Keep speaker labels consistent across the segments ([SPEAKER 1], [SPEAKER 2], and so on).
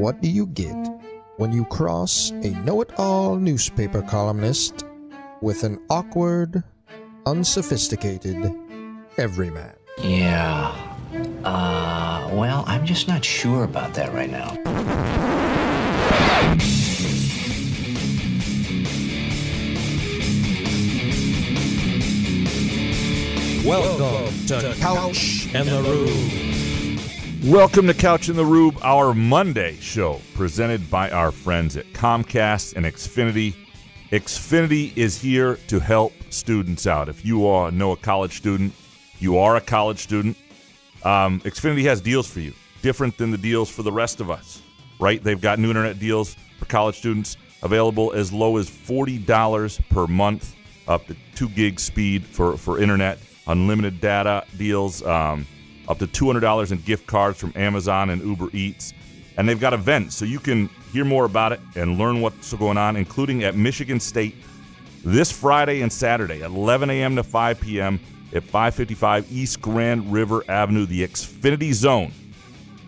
[SPEAKER 1] What do you get when you cross a know-it-all newspaper columnist with an awkward, unsophisticated everyman?
[SPEAKER 2] Yeah. Well, I'm just not sure about that right now.
[SPEAKER 1] Welcome to Couch and the Rube.
[SPEAKER 3] Welcome to Couch and the Rube, our Monday show, presented by our friends at Comcast and Xfinity. Xfinity is here to help students out. If you know a college student, you are a college student, Xfinity has deals for you, different than the deals for the rest of us, right? They've got new internet deals for college students available as low as $40 per month, up to 2 gig speed for internet, unlimited data deals, up to $200 in gift cards from Amazon and Uber Eats. And they've got events, so you can hear more about it and learn what's going on, including at Michigan State this Friday and Saturday at 11 a.m. to 5 p.m. at 555 East Grand River Avenue, the Xfinity Zone.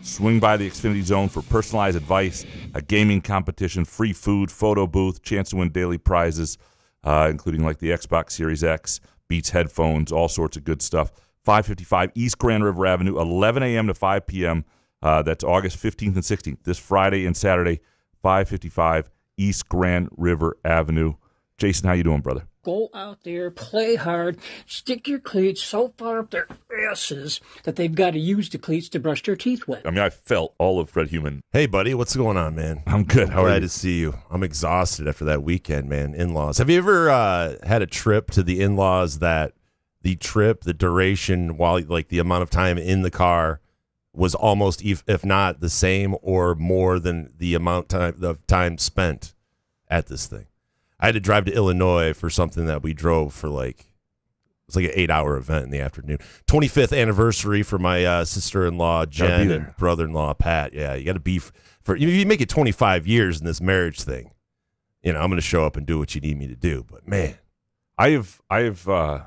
[SPEAKER 3] Swing by the Xfinity Zone for personalized advice, a gaming competition, free food, photo booth, chance to win daily prizes, including like the Xbox Series X, Beats headphones, all sorts of good stuff. 555 East Grand River Avenue, 11 a.m. to 5 p.m. That's August 15th and 16th, this Friday and Saturday, 555 East Grand River Avenue. Jason, how you doing, brother?
[SPEAKER 4] Go out there, play hard, stick your cleats so far up their asses that they've got to use the cleats to brush their teeth with.
[SPEAKER 3] I mean, I felt all of Fred Human.
[SPEAKER 5] Hey, buddy, what's going on, man?
[SPEAKER 3] I'm good. How are you?
[SPEAKER 5] Glad to see you. I'm exhausted after that weekend, man. In-laws. Have you ever had a trip to the in-laws that the duration, while like the amount of time in the car was almost, if not the same or more than the amount of time spent at this thing? I had to drive to Illinois for something that we drove for it was like an 8-hour event in the afternoon. 25th anniversary for my sister-in-law, Jen, and brother-in-law, Pat. Yeah, you got to be if you make it 25 years in this marriage thing, I'm going to show up and do what you need me to do. But man, I'm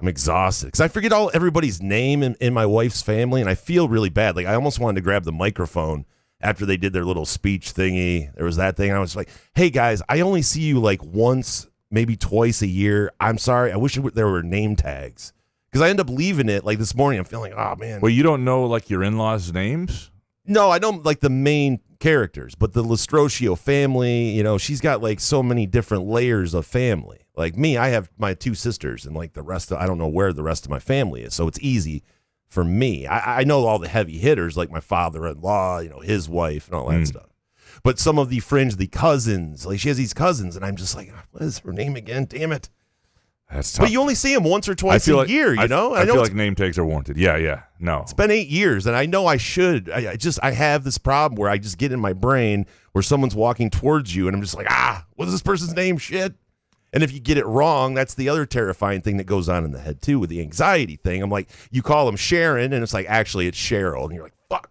[SPEAKER 5] exhausted because I forget everybody's name in my wife's family, and I feel really bad. Like I almost wanted to grab the microphone after they did their little speech thingy. There was that thing. I was like, hey, guys, I only see you like once, maybe twice a year. I'm sorry. I wish there were name tags because I end up leaving it. Like this morning, I'm feeling, oh, man.
[SPEAKER 3] Well, you don't know like your in-laws' names?
[SPEAKER 5] No, I don't like the main characters, but the Lastrocchio family, she's got like so many different layers of family. Like me, I have my 2 sisters and like the rest I don't know where the rest of my family is. So it's easy for me. I know all the heavy hitters, like my father-in-law, his wife and all that stuff. But some of the fringe, the cousins, like she has these cousins, and I'm just like, what is her name again? Damn it.
[SPEAKER 3] That's tough.
[SPEAKER 5] But you only see them once or twice a year,
[SPEAKER 3] I feel like name tags are warranted. Yeah. No.
[SPEAKER 5] It's been 8 years, and I know I should. I have this problem where I just get in my brain where someone's walking towards you, and I'm just like, what is this person's name? Shit. And if you get it wrong, that's the other terrifying thing that goes on in the head, too, with the anxiety thing. I'm like, you call them Sharon, and it's like, actually, it's Cheryl. And you're like, fuck.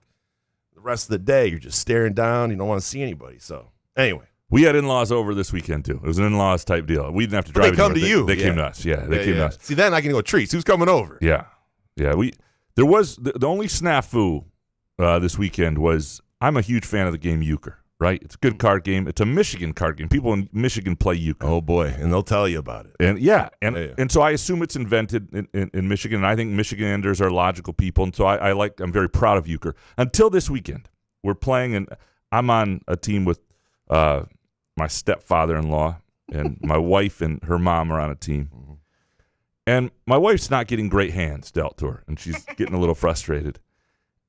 [SPEAKER 5] The rest of the day, you're just staring down. You don't want to see anybody. So, anyway.
[SPEAKER 3] We had in-laws over this weekend, too. It was an in-laws type deal. We didn't have to drive.
[SPEAKER 5] They come to you.
[SPEAKER 3] They came to us. Yeah, they came to us.
[SPEAKER 5] See, then I can go, Treats, who's coming over?
[SPEAKER 3] Yeah. There was the only snafu this weekend was I'm a huge fan of the game Euchre. Right? It's a good card game. It's a Michigan card game. People in Michigan play Euchre.
[SPEAKER 5] Oh, boy. And they'll tell you about it.
[SPEAKER 3] And and so I assume it's invented in Michigan, and I think Michiganders are logical people, and so I'm very proud of Euchre. Until this weekend, we're playing, and I'm on a team with my stepfather-in-law, and my wife and her mom are on a team. Mm-hmm. And my wife's not getting great hands dealt to her, and she's getting a little frustrated.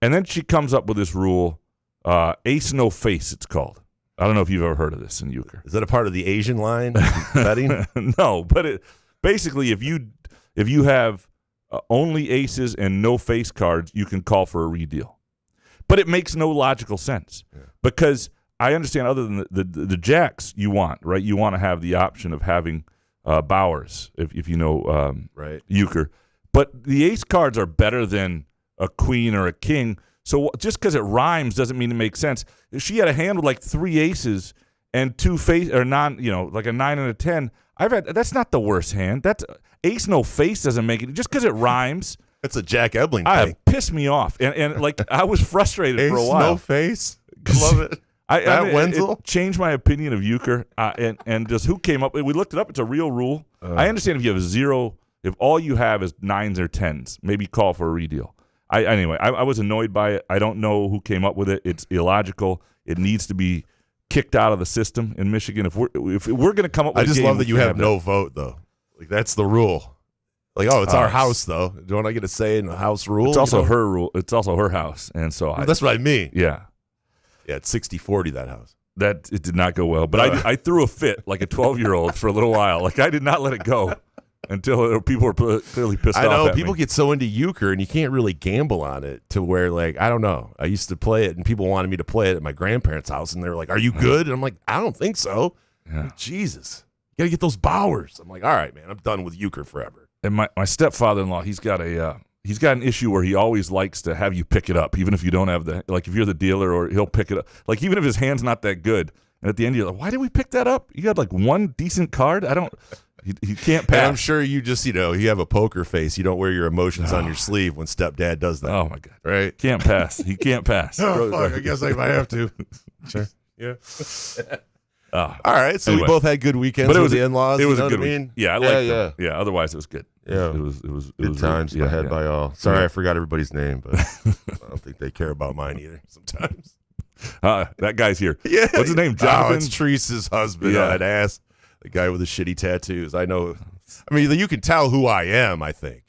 [SPEAKER 3] And then she comes up with this rule, ace no face, it's called. I don't know if you've ever heard of this in Euchre.
[SPEAKER 5] Is that a part of the Asian line betting?
[SPEAKER 3] No, but basically, if you have only aces and no face cards, you can call for a redeal. But it makes no logical sense because I understand other than the jacks you want, right? You want to have the option of having Bowers, if you know
[SPEAKER 5] right.
[SPEAKER 3] Euchre. But the ace cards are better than a queen or a king. So just because it rhymes doesn't mean it makes sense. If she had a hand with like 3 aces and 2 face or like a 9 and a 10, that's not the worst hand. That's ace no face doesn't make it just because it rhymes.
[SPEAKER 5] That's a Jack Ebling thing.
[SPEAKER 3] Pissed me off, and like I was frustrated for a while.
[SPEAKER 5] No face, I love it. Wenzel?
[SPEAKER 3] It changed my opinion of Euchre and just who came up. We looked it up. It's a real rule. I understand if you have zero, if all you have is 9s or 10s, maybe call for a redeal. Anyway, I was annoyed by it. I don't know who came up with it. It's illogical. It needs to be kicked out of the system in Michigan. If we're going to come up with
[SPEAKER 5] I just
[SPEAKER 3] a game,
[SPEAKER 5] love that you have no vote, though. Like, that's the rule. Like, it's our house, though. Don't I get a say in the house rule?
[SPEAKER 3] It's also her rule. It's also her house. And so
[SPEAKER 5] that's what I mean.
[SPEAKER 3] Yeah.
[SPEAKER 5] Yeah, it's 60-40, that house.
[SPEAKER 3] It did not go well. But I threw a fit like a 12-year-old for a little while. Like, I did not let it go until people were clearly pissed off
[SPEAKER 5] I know.
[SPEAKER 3] at
[SPEAKER 5] People
[SPEAKER 3] me.
[SPEAKER 5] get so into Euchre, and you can't really gamble on it to where, like, I don't know. I used to play it, and people wanted me to play it at my grandparents' house, and they were like, are you good? And I'm like, I don't think so.
[SPEAKER 3] Yeah.
[SPEAKER 5] Like, Jesus. You got to get those Bowers. I'm like, all right, man, I'm done with Euchre forever.
[SPEAKER 3] And my stepfather-in-law, he's got an issue where he always likes to have you pick it up, even if you don't have if you're the dealer, or he'll pick it up. Like, even if his hand's not that good, and at the end you're like, why did we pick that up? You got like one decent card? He can't pass.
[SPEAKER 5] And I'm sure you just, you have a poker face. You don't wear your emotions on your sleeve when stepdad does that.
[SPEAKER 3] Oh my God.
[SPEAKER 5] Right?
[SPEAKER 3] Can't pass. He can't pass.
[SPEAKER 5] Oh, fuck. I guess I might have to. Sure. Yeah. All right. So
[SPEAKER 3] anyway.
[SPEAKER 5] We both had good weekends with the in-laws.
[SPEAKER 3] It was
[SPEAKER 5] a
[SPEAKER 3] a good
[SPEAKER 5] weekend.
[SPEAKER 3] Yeah, I liked them. Yeah, otherwise it was good.
[SPEAKER 5] Yeah.
[SPEAKER 3] It was
[SPEAKER 5] good times ahead by all. Sorry, I forgot everybody's name, but I don't think they care about mine either sometimes.
[SPEAKER 3] That guy's here.
[SPEAKER 5] Yeah.
[SPEAKER 3] What's his name? Jonathan?
[SPEAKER 5] Oh, it's Teresa's husband.
[SPEAKER 3] Yeah.
[SPEAKER 5] I'd ask. The guy with the shitty tattoos. I know. I mean, you can tell who I am, I think.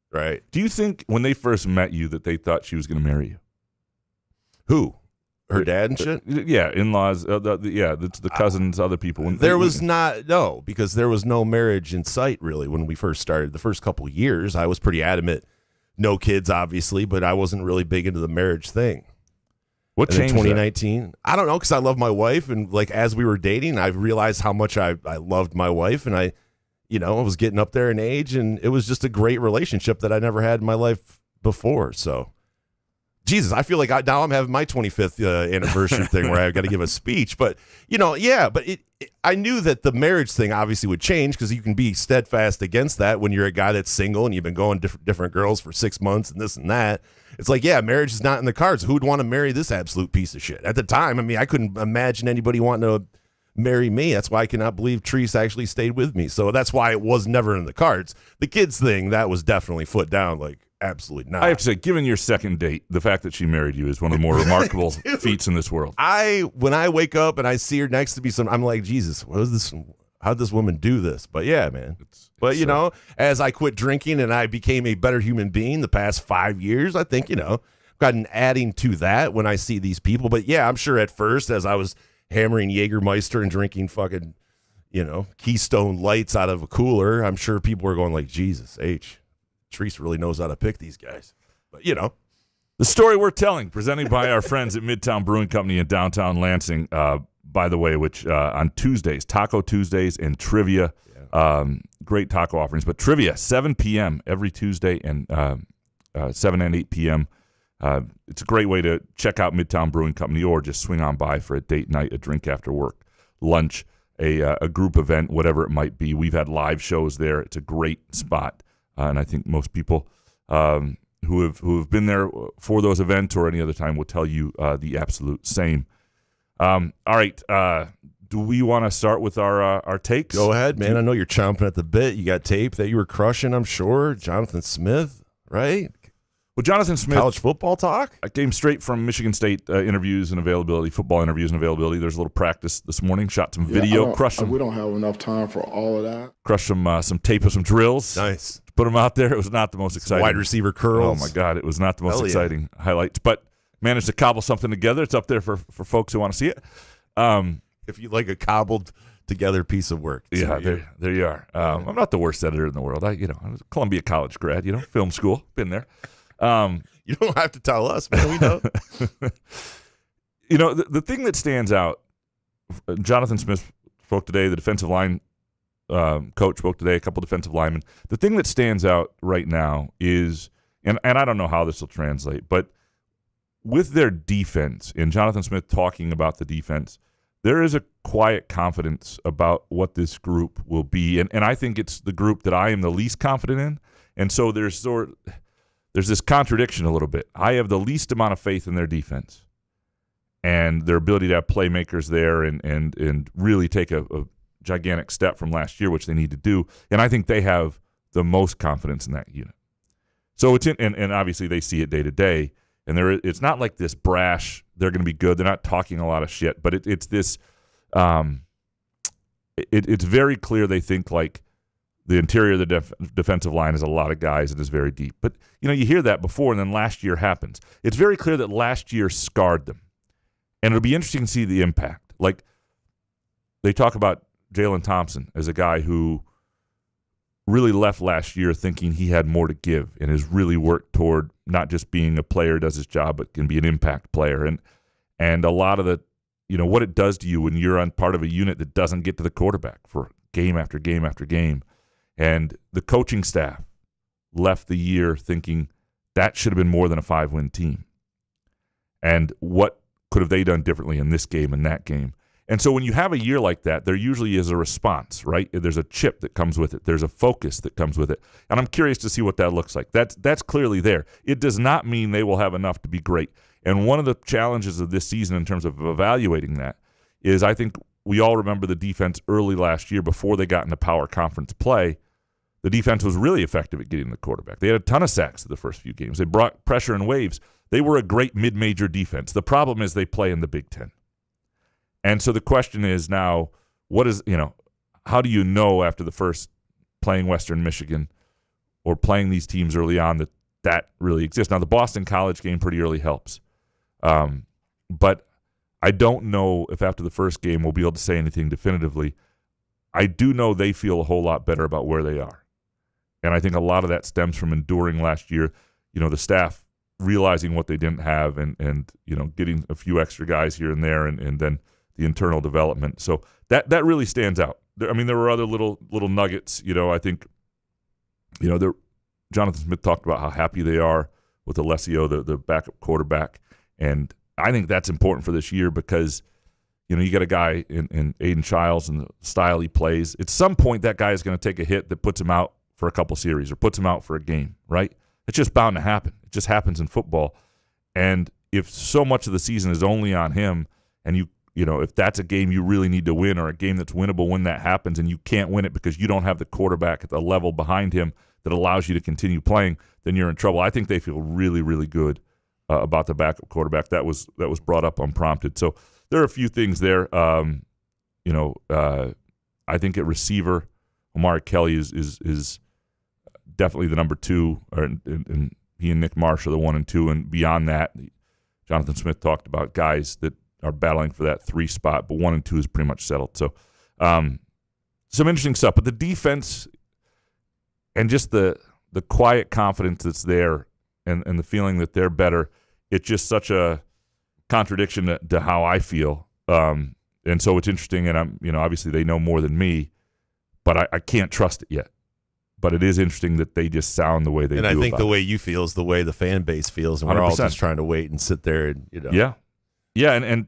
[SPEAKER 5] Right?
[SPEAKER 3] Do you think when they first met you that they thought she was going to marry you?
[SPEAKER 5] Who? Her dad and shit?
[SPEAKER 3] Yeah, in-laws. The cousins, other people.
[SPEAKER 5] Because there was no marriage in sight, really, when we first started. The first couple of years, I was pretty adamant. No kids, obviously, but I wasn't really big into the marriage thing.
[SPEAKER 3] What changed
[SPEAKER 5] in 2019?
[SPEAKER 3] that?
[SPEAKER 5] I don't know, because I love my wife, and like as we were dating, I realized how much I loved my wife, and I was getting up there in age, and it was just a great relationship that I never had in my life before. So, Jesus, I feel like now I'm having my 25th anniversary thing where I've got to give a speech, but I knew that the marriage thing obviously would change because you can be steadfast against that when you're a guy that's single and you've been going different girls for 6 months and this and that. It's like, yeah, marriage is not in the cards. Who would want to marry this absolute piece of shit? At the time, I mean, I couldn't imagine anybody wanting to marry me. That's why I cannot believe Treese actually stayed with me. So that's why it was never in the cards. The kids thing, that was definitely foot down, like absolutely not.
[SPEAKER 3] I have to say, given your second date, the fact that she married you is one of the more remarkable feats in this world.
[SPEAKER 5] When I wake up and I see her next to me, I'm like, Jesus, what is this? How'd this woman do this? But yeah, man. As I quit drinking and I became a better human being the past 5 years, I think, I've gotten adding to that when I see these people. But yeah, I'm sure at first, as I was hammering Jägermeister and drinking fucking, Keystone Lights out of a cooler, I'm sure people were going like, Jesus, Treese really knows how to pick these guys. But,
[SPEAKER 3] The story we're telling, presented by our friends at Midtown Brewing Company in downtown Lansing, by the way, which on Tuesdays, Taco Tuesdays and Trivia, great taco offerings. But Trivia, 7 p.m. every Tuesday and 7 and 8 p.m. It's a great way to check out Midtown Brewing Company or just swing on by for a date night, a drink after work, lunch, a group event, whatever it might be. We've had live shows there. It's a great spot. And I think most people who have been there for those events or any other time will tell you the absolute same. All right. Do we want to start with our takes?
[SPEAKER 5] Go ahead, man. I know you're chomping at the bit. You got tape that you were crushing, I'm sure. Jonathan Smith, right?
[SPEAKER 3] Well, Jonathan Smith.
[SPEAKER 5] College football talk?
[SPEAKER 3] I came straight from Michigan State interviews and availability, football interviews and availability. There's a little practice this morning. Shot some video. Crushed some.
[SPEAKER 6] We don't have enough time for all of that.
[SPEAKER 3] Crushed some tape of some drills.
[SPEAKER 5] Nice.
[SPEAKER 3] Put them out there. It was not the most exciting.
[SPEAKER 5] Wide receiver curls.
[SPEAKER 3] Oh, my God. It was not the most exciting highlights. But managed to cobble something together. It's up there for folks who want to see it.
[SPEAKER 5] If you like a cobbled together piece of work.
[SPEAKER 3] Yeah, there you are. I'm not the worst editor in the world. I was a Columbia College grad, film school, been there.
[SPEAKER 5] You don't have to tell us, man. We know.
[SPEAKER 3] The thing that stands out, Jonathan Smith spoke today, the defensive line coach spoke today, a couple defensive linemen. The thing that stands out right now is, and I don't know how this will translate, but with their defense, and Jonathan Smith talking about the defense, there is a quiet confidence about what this group will be. And I think it's the group that I am the least confident in. And so there's this contradiction a little bit. I have the least amount of faith in their defense. and their ability to have playmakers there and really take a gigantic step from last year, which they need to do. And I think they have the most confidence in that unit. So it's and obviously they see it day to day, and it's not like this brash, they're going to be good. They're not talking a lot of shit, but it's this. It's very clear they think like the interior of the defensive line is a lot of guys and is very deep. But you hear that before, and then last year happens. It's very clear that last year scarred them, and it'll be interesting to see the impact. Like they talk about Jalen Thompson as a guy who really left last year thinking he had more to give and has really worked toward not just being a player, does his job, but can be an impact player. And a lot of the, what it does to you when you're on part of a unit that doesn't get to the quarterback for game after game after game. And the coaching staff left the year thinking that should have been more than a 5-win team. And what could have they done differently in this game and that game? And so when you have a year like that, there usually is a response, right? There's a chip that comes with it. There's a focus that comes with it. And I'm curious to see what that looks like. That's clearly there. It does not mean they will have enough to be great. And one of the challenges of this season in terms of evaluating that is I think we all remember the defense early last year before they got into power conference play. The defense was really effective at getting the quarterback. They had a ton of sacks in the first few games. They brought pressure in waves. They were a great mid-major defense. The problem is they play in the Big Ten. And so the question is now, how do you know after the first playing Western Michigan or playing these teams early on that really exists? Now, the Boston College game pretty early helps. But I don't know if after the first game we'll be able to say anything definitively. I do know they feel a whole lot better about where they are. And I think a lot of that stems from enduring last year, the staff realizing what they didn't have and getting a few extra guys here and there and then the internal development. So that really stands out. There were other little nuggets. I think, Jonathan Smith talked about how happy they are with Alessio, the backup quarterback. And I think that's important for this year because, you got a guy in Aiden Childs and the style he plays. At some point, that guy is going to take a hit that puts him out for a couple series or puts him out for a game, right? It's just bound to happen. It just happens in football. And if so much of the season is only on him and if that's a game you really need to win or a game that's winnable when that happens and you can't win it because you don't have the quarterback at the level behind him that allows you to continue playing, then you're in trouble. I think they feel really, really good about the backup quarterback. That was brought up unprompted. So there are a few things there. I think at receiver, Omari Kelly is definitely the number 2, and he and Nick Marsh are the 1 and 2. And beyond that, Jonathan Smith talked about guys that are battling for that 3 spot, but 1 and 2 is pretty much settled. So some interesting stuff. But the defense and just the quiet confidence that's there and the feeling that they're better, it's just such a contradiction to how I feel. And so it's interesting, and I'm obviously they know more than me, but I can't trust it yet. But it is interesting that they just sound the way they do.
[SPEAKER 5] And I think the way you feel is the way the fan base feels, and we're 100%. All just trying to wait and sit there and
[SPEAKER 3] Yeah, and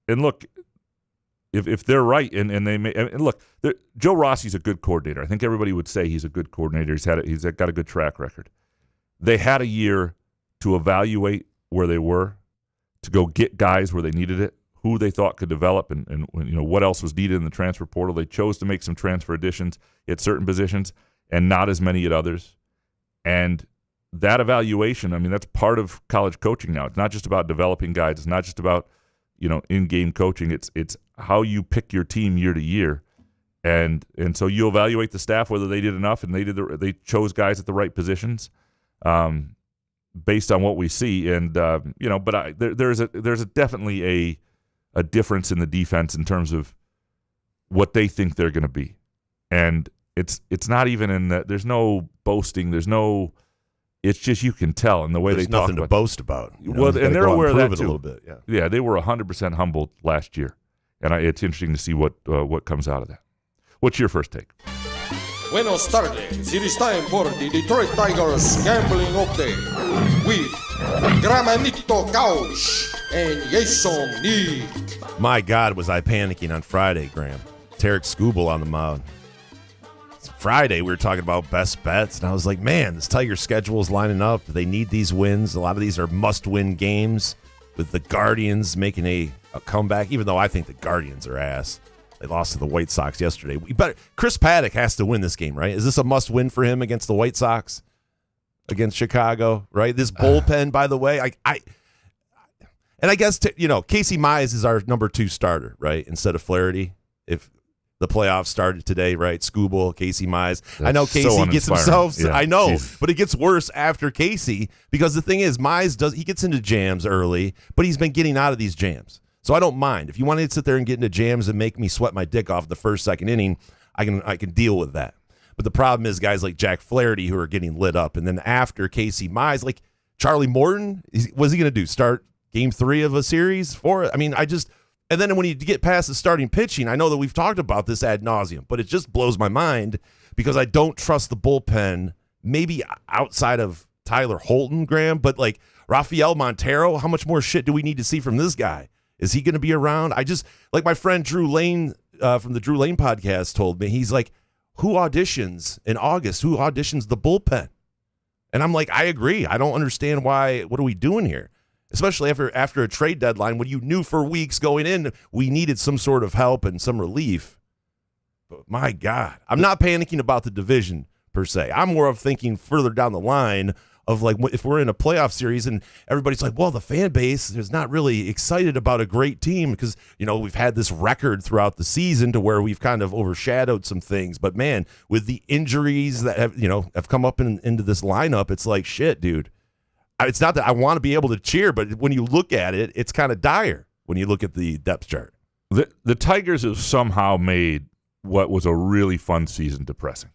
[SPEAKER 3] look, if they're right and they may and look, Joe Rossi's a good coordinator. I think everybody would say he's a good coordinator. He's got a good track record. They had a year to evaluate where they were, to go get guys where they needed it, who they thought could develop, and what else was needed in the transfer portal. They chose to make some transfer additions at certain positions and not as many at others. And that evaluation, that's part of college coaching now. It's not just about developing guys. It's not just about in-game coaching. It's how you pick your team year to year, and so you evaluate the staff whether they did enough and they chose guys at the right positions, based on what we see. And but there's definitely a difference in the defense in terms of what they think they're going to be, and it's not even in that. There's no boasting. There's no. It's just you can tell in the way
[SPEAKER 5] There's
[SPEAKER 3] they talk
[SPEAKER 5] nothing to boast about.
[SPEAKER 3] Well, and they're aware of that too.
[SPEAKER 5] A little bit,
[SPEAKER 3] yeah, they were 100% humbled last year, and it's interesting to see what comes out of that. What's your first take?
[SPEAKER 7] Buenos tardes. It is time for the Detroit Tigers Gambling Update with Gramanito Couch and Jason Nick.
[SPEAKER 5] My God, was I panicking on Friday, Graham. Tarek Skubal on the mound. Friday, we were talking about best bets, and I was like, man, this Tiger schedule is lining up. They need these wins. A lot of these are must-win games with the Guardians making a a comeback, even though I think the Guardians are ass. They lost to the White Sox yesterday. Chris Paddock has to win this game, right? Is this a must-win for him against the White Sox, against Chicago, right? This bullpen, by the way, and I guess, Casey Mize is our number 2 starter, right, instead of Flaherty. If the playoffs started today, right, Skubal, Casey Mize. I know Casey gets himself, I know, Jesus. But it gets worse after Casey because the thing is, Mize he gets into jams early, but he's been getting out of these jams. So I don't mind. If you want to sit there and get into jams and make me sweat my dick off the first, second inning, I can deal with that. But the problem is guys like Jack Flaherty who are getting lit up. And then after Casey Mize, like Charlie Morton, what's he going to do? Start game 3 of a series? 4? I mean, and then when you get past the starting pitching, I know that we've talked about this ad nauseum, but it just blows my mind because I don't trust the bullpen, maybe outside of Tyler Holton, Graham, but like Rafael Montero, how much more shit do we need to see from this guy? Is he going to be around? Like my friend Drew Lane from the Drew Lane podcast told me, he's like, who auditions in August? Who auditions the bullpen? And I'm like, I agree. I don't understand why. What are we doing here? Especially after a trade deadline when you knew for weeks going in we needed some sort of help and some relief. But my God, I'm not panicking about the division per se. I'm more of thinking further down the line of like if we're in a playoff series and everybody's like, well, the fan base is not really excited about a great team because, we've had this record throughout the season to where we've kind of overshadowed some things. But, man, with the injuries that have come up into this lineup, it's like, shit, dude. It's not that I want to be able to cheer, but when you look at it, it's kind of dire when you look at the depth chart.
[SPEAKER 3] The Tigers have somehow made what was a really fun season depressing.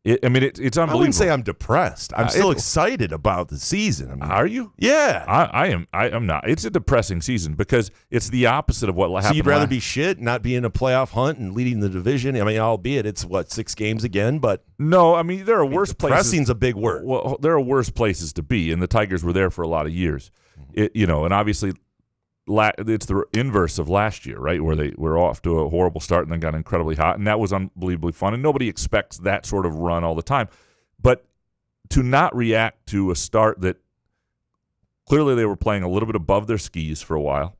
[SPEAKER 3] It's unbelievable.
[SPEAKER 5] I wouldn't say I'm depressed. I'm still excited about the season.
[SPEAKER 3] Are you?
[SPEAKER 5] Yeah.
[SPEAKER 3] I am. I am not. It's a depressing season because it's the opposite of what happened.
[SPEAKER 5] So you'd rather be shit, not be in a playoff hunt and leading the division? albeit it's, 6 games again, but... No, there are worse places. Depressing's a big word.
[SPEAKER 3] Well, there are worse places to be, and the Tigers were there for a lot of years. And obviously... it's the inverse of last year, right, where they were off to a horrible start and then got incredibly hot, and that was unbelievably fun, and nobody expects that sort of run all the time. But to not react to a start that clearly they were playing a little bit above their skis for a while,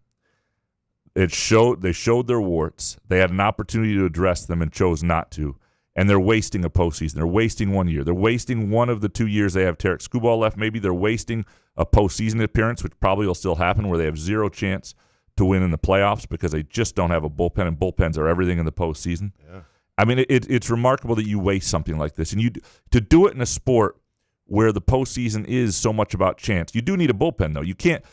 [SPEAKER 3] they showed their warts. They had an opportunity to address them and chose not to, and they're wasting a postseason. They're wasting 1 year. They're wasting one of the 2 years they have Tarek Skubal left. Maybe they're wasting a postseason appearance, which probably will still happen, where they have zero chance to win in the playoffs because they just don't have a bullpen, and bullpens are everything in the postseason. Yeah. It's remarkable that you waste something like this. And to do it in a sport where the postseason is so much about chance, you do need a bullpen, though. You can't,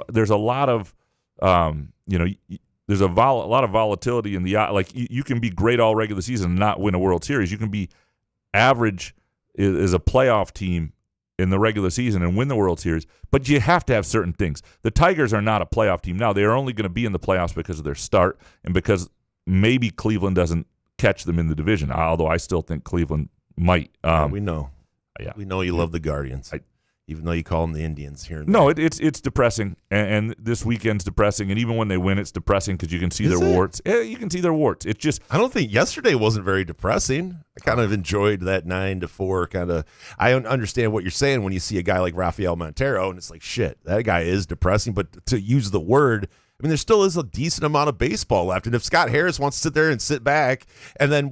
[SPEAKER 3] there's a lot of, there's a lot of volatility in the you can be great all regular season and not win a World Series. You can be average as a playoff team in the regular season and win the World Series, but you have to have certain things. The Tigers are not a playoff team now. They are only going to be in the playoffs because of their start and because maybe Cleveland doesn't catch them in the division, although I still think Cleveland might.
[SPEAKER 5] We know. Yeah. We know you love the Guardians. Even though you call them the Indians here.
[SPEAKER 3] No, it's depressing, and this weekend's depressing, and even when they win, it's depressing because you can see their warts. Yeah, you can see their warts. It's just
[SPEAKER 5] I don't think yesterday wasn't very depressing. I kind of enjoyed that 9-4 kind of. I understand what you're saying when you see a guy like Rafael Montero, and it's like shit. That guy is depressing, but to use the word. There still is a decent amount of baseball left. And if Scott Harris wants to sit there and sit back, and then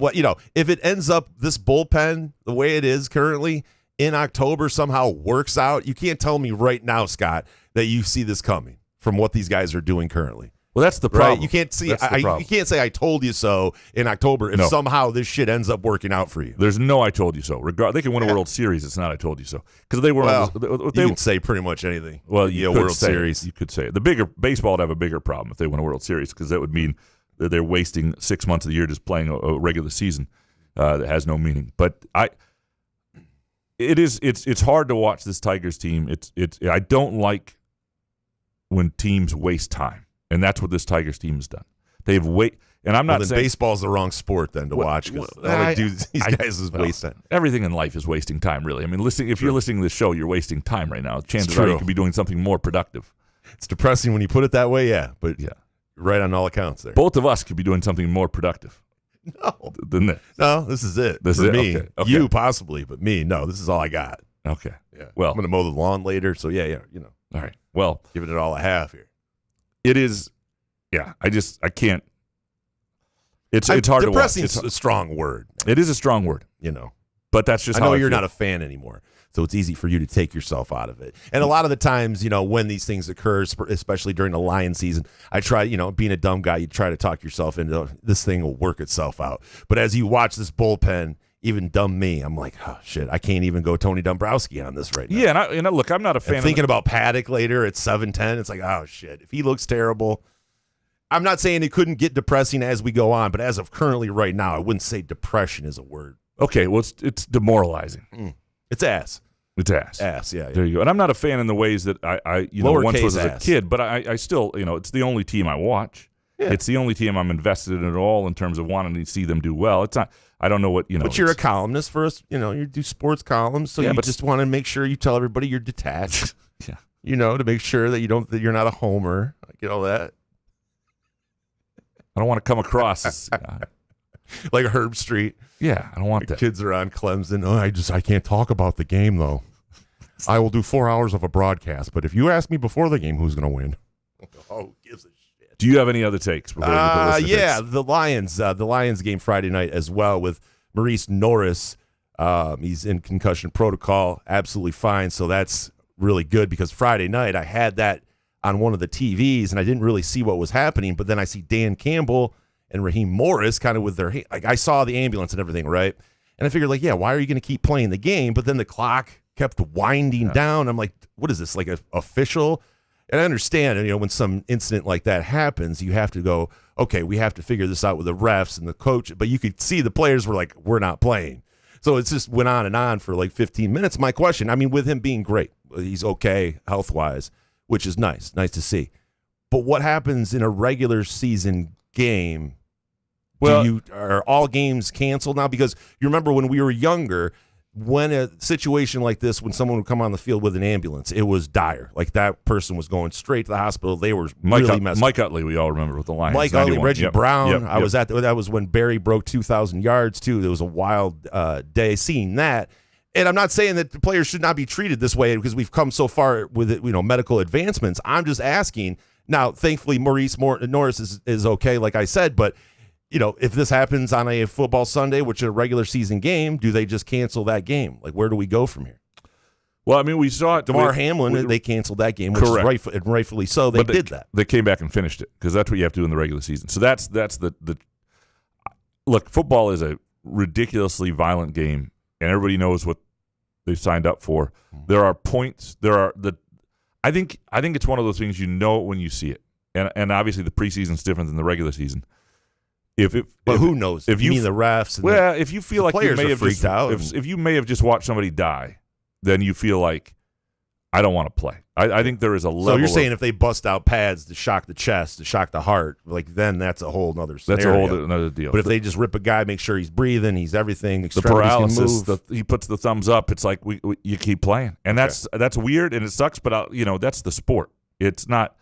[SPEAKER 5] if it ends up this bullpen the way it is currently in October somehow works out, you can't tell me right now, Scott, that you see this coming from what these guys are doing currently.
[SPEAKER 3] Well, that's the problem.
[SPEAKER 5] Right? You can't see. You can't say I told you so in October if somehow this shit ends up working out for you.
[SPEAKER 3] There's no I told you so. They can win a World Series. It's not I told you so because they were.
[SPEAKER 5] You can say pretty much anything.
[SPEAKER 3] Well, you
[SPEAKER 5] could World Series.
[SPEAKER 3] You could say it. The bigger baseball would have a bigger problem if they win a World Series because that would mean that they're wasting 6 months of the year just playing a regular season that has no meaning. But it's hard to watch this Tigers team. I don't like when teams waste time. And that's what this Tigers team has done. They've and I'm not saying
[SPEAKER 5] baseball's the wrong sport then to watch because all they do these guys is waste time.
[SPEAKER 3] Everything in life is wasting time, really. If you're listening to this show, you're wasting time right now. Chances are you could be doing something more productive.
[SPEAKER 5] It's depressing when you put it that way, but yeah, right on all accounts there.
[SPEAKER 3] Both of us could be doing something more productive. Than this.
[SPEAKER 5] No, this is it.
[SPEAKER 3] This
[SPEAKER 5] for
[SPEAKER 3] is
[SPEAKER 5] me.
[SPEAKER 3] Okay.
[SPEAKER 5] You possibly, but me, no. This is all I got.
[SPEAKER 3] Okay.
[SPEAKER 5] Yeah.
[SPEAKER 3] Well,
[SPEAKER 5] I'm going to mow the lawn later, so yeah.
[SPEAKER 3] All right. Well,
[SPEAKER 5] giving it all I have here.
[SPEAKER 3] It is Yeah, I can't. It's hard to watch.
[SPEAKER 5] Depressing is a strong word.
[SPEAKER 3] It is a strong word, but that's just
[SPEAKER 5] I
[SPEAKER 3] how
[SPEAKER 5] know
[SPEAKER 3] I
[SPEAKER 5] you're
[SPEAKER 3] feel.
[SPEAKER 5] not a fan anymore, so it's easy for you to take yourself out of it. And a lot of the times, when these things occur, especially during the Lion season, I try, being a dumb guy, you try to talk yourself into this thing will work itself out. But as you watch this bullpen, even dumb me, I'm like, oh shit, I can't even go Tony Dombrowski on this right now.
[SPEAKER 3] Yeah, and look, I'm not a fan.
[SPEAKER 5] And thinking about Paddock later at 7-10, it's like, oh shit, if he looks terrible. I'm not saying it couldn't get depressing as we go on, but as of currently right now, I wouldn't say depression is a word.
[SPEAKER 3] Okay, well, it's demoralizing.
[SPEAKER 5] It's ass.
[SPEAKER 3] It's ass.
[SPEAKER 5] Ass, yeah.
[SPEAKER 3] There you go. And I'm not a fan in the ways that I once was as a kid, but I still, it's the only team I watch. Yeah. It's the only team I'm invested in at all in terms of wanting to see them do well. It's not. I don't know what
[SPEAKER 5] But you're a columnist for us. You do sports columns, so you just want to make sure you tell everybody you're detached.
[SPEAKER 3] Yeah.
[SPEAKER 5] To make sure that you're not a homer. I get all that.
[SPEAKER 3] I don't want to come across as,
[SPEAKER 5] like Herb Street.
[SPEAKER 3] Yeah, I don't want that.
[SPEAKER 5] Kids are on Clemson. I can't talk about the game though. I will do 4 hours of a broadcast, but if you ask me before the game, who's going to win? Oh, gives a shit.
[SPEAKER 3] Do you have any other takes?
[SPEAKER 5] Yeah, the Lions game Friday night as well with Maurice Norris. He's in concussion protocol, absolutely fine. So that's really good because Friday night I had that on one of the TVs and I didn't really see what was happening. But then I see Dan Campbell and Raheem Morris kind of with their I saw the ambulance and everything, right? And I figured why are you going to keep playing the game? But then the clock kept winding down. I'm like, what is this, like a official? And I understand, when some incident like that happens, you have to go, okay, we have to figure this out with the refs and the coach. But you could see the players were like, we're not playing. So it just went on and on for like 15 minutes. My question, with him being great, he's okay health-wise, which is nice to see. But what happens in a regular season game? Well, are all games canceled now? Because you remember when we were younger, when a situation like this, when someone would come on the field with an ambulance, it was dire. Like that person was going straight to the hospital. They were really messed up.
[SPEAKER 3] Mike Utley, we all remember with the Lions.
[SPEAKER 5] Mike Utley, Reggie Brown. I was at that was when Barry broke 2,000 yards too. There was a wild day seeing that. And I'm not saying that the players should not be treated this way because we've come so far with medical advancements. I'm just asking. Now, thankfully, Maurice Norris is okay, like I said, but if this happens on a football Sunday, which is a regular season game, do they just cancel that game? Like, where do we go from here?
[SPEAKER 3] Well, we saw it.
[SPEAKER 5] DeMar Hamlin, they canceled that game, which is rightfully so. They did that.
[SPEAKER 3] They came back and finished it because that's what you have to do in the regular season. So that's the look. Football is a ridiculously violent game, and everybody knows what they've signed up for. There are points. I think it's one of those things when you see it, and obviously the preseason is different than the regular season.
[SPEAKER 5] But who knows? If you mean the refs, and
[SPEAKER 3] if you feel like you may have freaked out, if you may have just watched somebody die, then you feel like I don't want to play. I think there is a level. So
[SPEAKER 5] you're saying if they bust out pads to shock the chest, to shock the heart, then that's a whole other scenario.
[SPEAKER 3] That's a whole other deal.
[SPEAKER 5] But if they just rip a guy, make sure he's breathing, he's everything,
[SPEAKER 3] the paralysis, he puts the thumbs up. It's like you keep playing, and that's weird and it sucks. But that's the sport. It's not.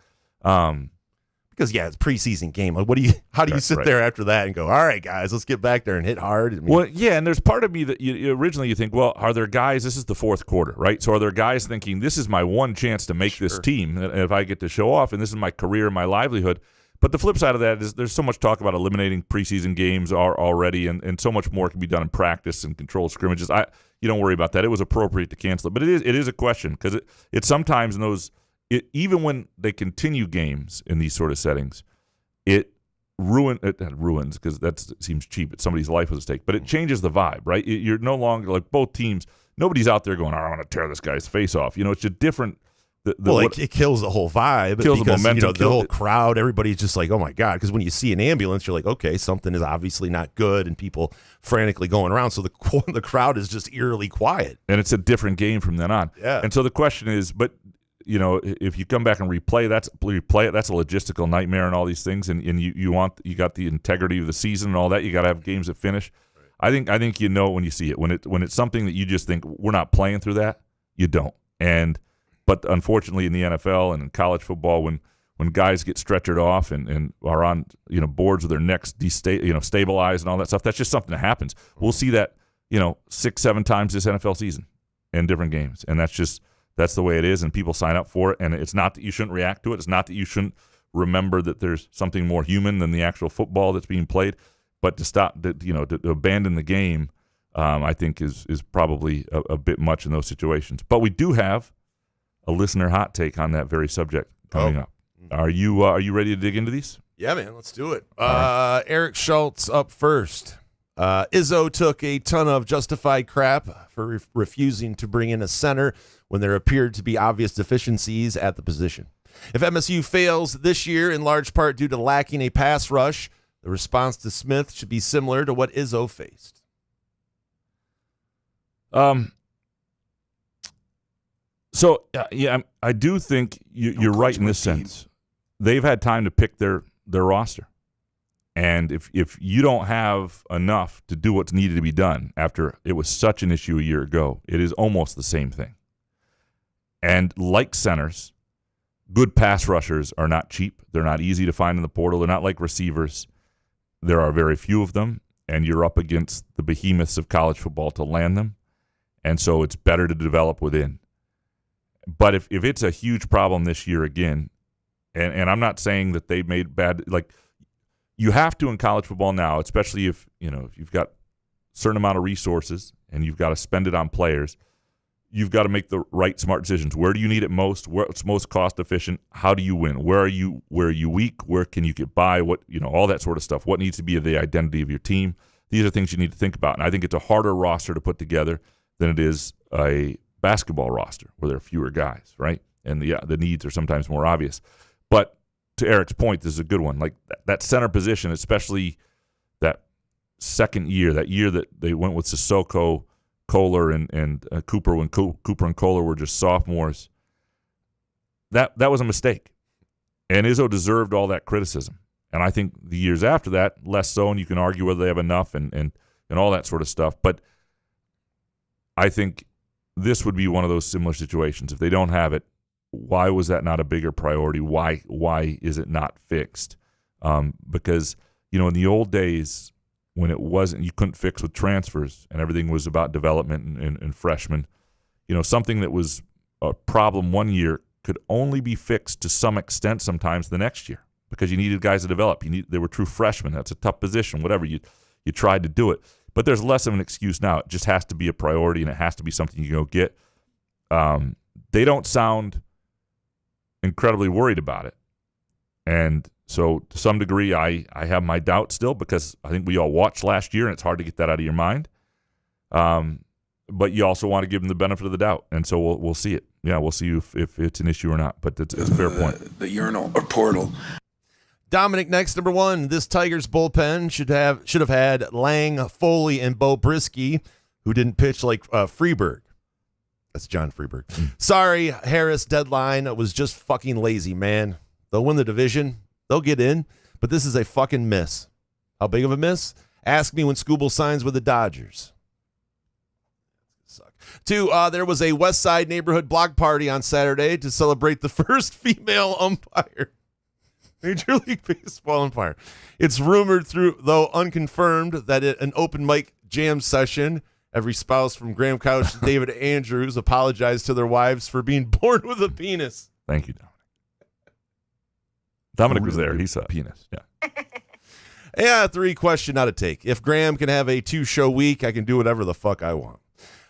[SPEAKER 5] Because it's preseason game. Like, how do you sit there after that and go, all right, guys, let's get back there and hit hard?
[SPEAKER 3] And there's part of me that originally you think, well, are there guys? This is the fourth quarter, right? So are there guys thinking this is my one chance to make this team, and if I get to show off, and this is my career, my livelihood? But the flip side of that is there's so much talk about eliminating preseason games already, and so much more can be done in practice and controlled scrimmages. You don't worry about that. It was appropriate to cancel it, but it is a question because it's sometimes in those. Even when they continue games in these sort of settings, it ruins because that seems cheap. Somebody's life was at stake, but it changes the vibe, right? You're no longer like both teams. Nobody's out there going, I want to tear this guy's face off. It's just different.
[SPEAKER 5] It kills the whole vibe.
[SPEAKER 3] Kills the momentum.
[SPEAKER 5] The whole crowd, everybody's just like, oh my God. Because when you see an ambulance, you're like, okay, something is obviously not good, and people frantically going around. So the crowd is just eerily quiet.
[SPEAKER 3] And it's a different game from then on.
[SPEAKER 5] Yeah.
[SPEAKER 3] And so the question is, if you come back and replay it, that's a logistical nightmare and all these things, and you got the integrity of the season and all that. You got to have games that finish. Right. I think when you see it when it's something that you just think we're not playing through that, you don't. But unfortunately in the NFL and in college football, when guys get stretchered off and are on boards with their necks stabilized and all that stuff, that's just something that happens. We'll see that 6-7 times this NFL season in different games, and that's the way it is, and people sign up for it. And it's not that you shouldn't react to it. It's not that you shouldn't remember that there's something more human than the actual football that's being played. But to abandon the game, I think is probably a bit much in those situations. But we do have a listener hot take on that very subject coming up. Are you ready to dig into these?
[SPEAKER 5] Yeah, man, let's do it. Eric Schultz up first. Izzo took a ton of justified crap for refusing to bring in a center when there appeared to be obvious deficiencies at the position. If MSU fails this year in large part due to lacking a pass rush, the response to Smith should be similar to what Izzo faced.
[SPEAKER 3] So, I do think you're right in this sense. They've had time to pick their roster. And if you don't have enough to do what's needed to be done after it was such an issue a year ago, it is almost the same thing. And like centers, good pass rushers are not cheap. They're not easy to find in the portal. They're not like receivers. There are very few of them, and you're up against the behemoths of college football to land them. And so it's better to develop within. But if it's a huge problem this year again, and I'm not saying that they made bad, like, you have to in college football now, especially if you've got a certain amount of resources and you've got to spend it on players, you've got to make the right smart decisions. Where do you need it most? What's most cost efficient? How do you win? Where are you weak? Where can you get by? All that sort of stuff. What needs to be the identity of your team? These are things you need to think about. And I think it's a harder roster to put together than it is a basketball roster where there are fewer guys, right? And the needs are sometimes more obvious. But to Eric's point, this is a good one. Like that center position, especially that second year, that year that they went with Sissoko, Kohler, and Cooper, when Cooper and Kohler were just sophomores, that was a mistake. And Izzo deserved all that criticism. And I think the years after that, less so, and you can argue whether they have enough and all that sort of stuff. But I think this would be one of those similar situations. If they don't have it, why was that not a bigger priority? Why is it not fixed? Because, in the old days when it wasn't, you couldn't fix with transfers and everything was about development and freshmen, something that was a problem one year could only be fixed to some extent sometimes the next year because you needed guys to develop. They were true freshmen. That's a tough position, whatever. You tried to do it. But there's less of an excuse now. It just has to be a priority and it has to be something you go get. They don't sound incredibly worried about it. And so to some degree, I have my doubts still because I think we all watched last year and it's hard to get that out of your mind. But you also want to give them the benefit of the doubt. And so we'll see it. Yeah, we'll see if it's an issue or not. But it's a fair point.
[SPEAKER 8] The urinal or portal.
[SPEAKER 5] Dominic, next, number one. This Tigers bullpen should have had Lang, Foley, and Bo Brisky, who didn't pitch like Freeberg. That's John Freeberg. Sorry, Harris deadline was just fucking lazy, man. They'll win the division. They'll get in. But this is a fucking miss. How big of a miss? Ask me when Scooble signs with the Dodgers. Suck. Two, there was a West Side neighborhood block party on Saturday to celebrate the first female umpire. Major League Baseball umpire. It's rumored, though unconfirmed, that an open mic jam session, every spouse from Graham Couch to David Andrews apologized to their wives for being born with a penis.
[SPEAKER 3] Thank you, Dominic. Dominic was there. He saw a penis. Yeah.
[SPEAKER 5] Yeah, 3 question, not a take. If Graham can have a 2-show week, I can do whatever the fuck I want.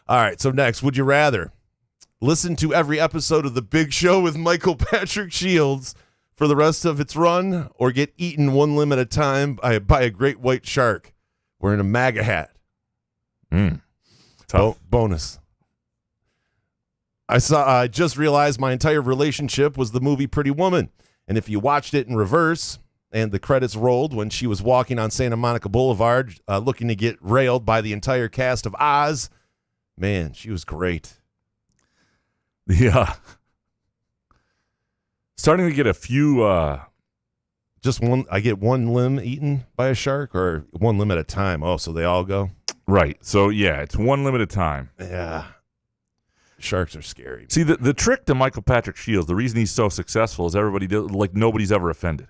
[SPEAKER 5] All right, so next, would you rather listen to every episode of The Big Show with Michael Patrick Shields for the rest of its run or get eaten one limb at a time by a great white shark wearing a MAGA hat? Bonus. I just realized my entire relationship was the movie Pretty Woman. And if you watched it in reverse and the credits rolled when she was walking on Santa Monica Boulevard looking to get railed by the entire cast of Oz, man, she was great.
[SPEAKER 3] Yeah. Starting to get a few...
[SPEAKER 5] Just one. I get one limb eaten by a shark or one limb at a time. Oh, so they all go?
[SPEAKER 3] Right. So, yeah, it's one limb at a time.
[SPEAKER 5] Yeah. Sharks are scary.
[SPEAKER 3] See, the trick to Michael Patrick Shields, the reason he's so successful is nobody's ever offended.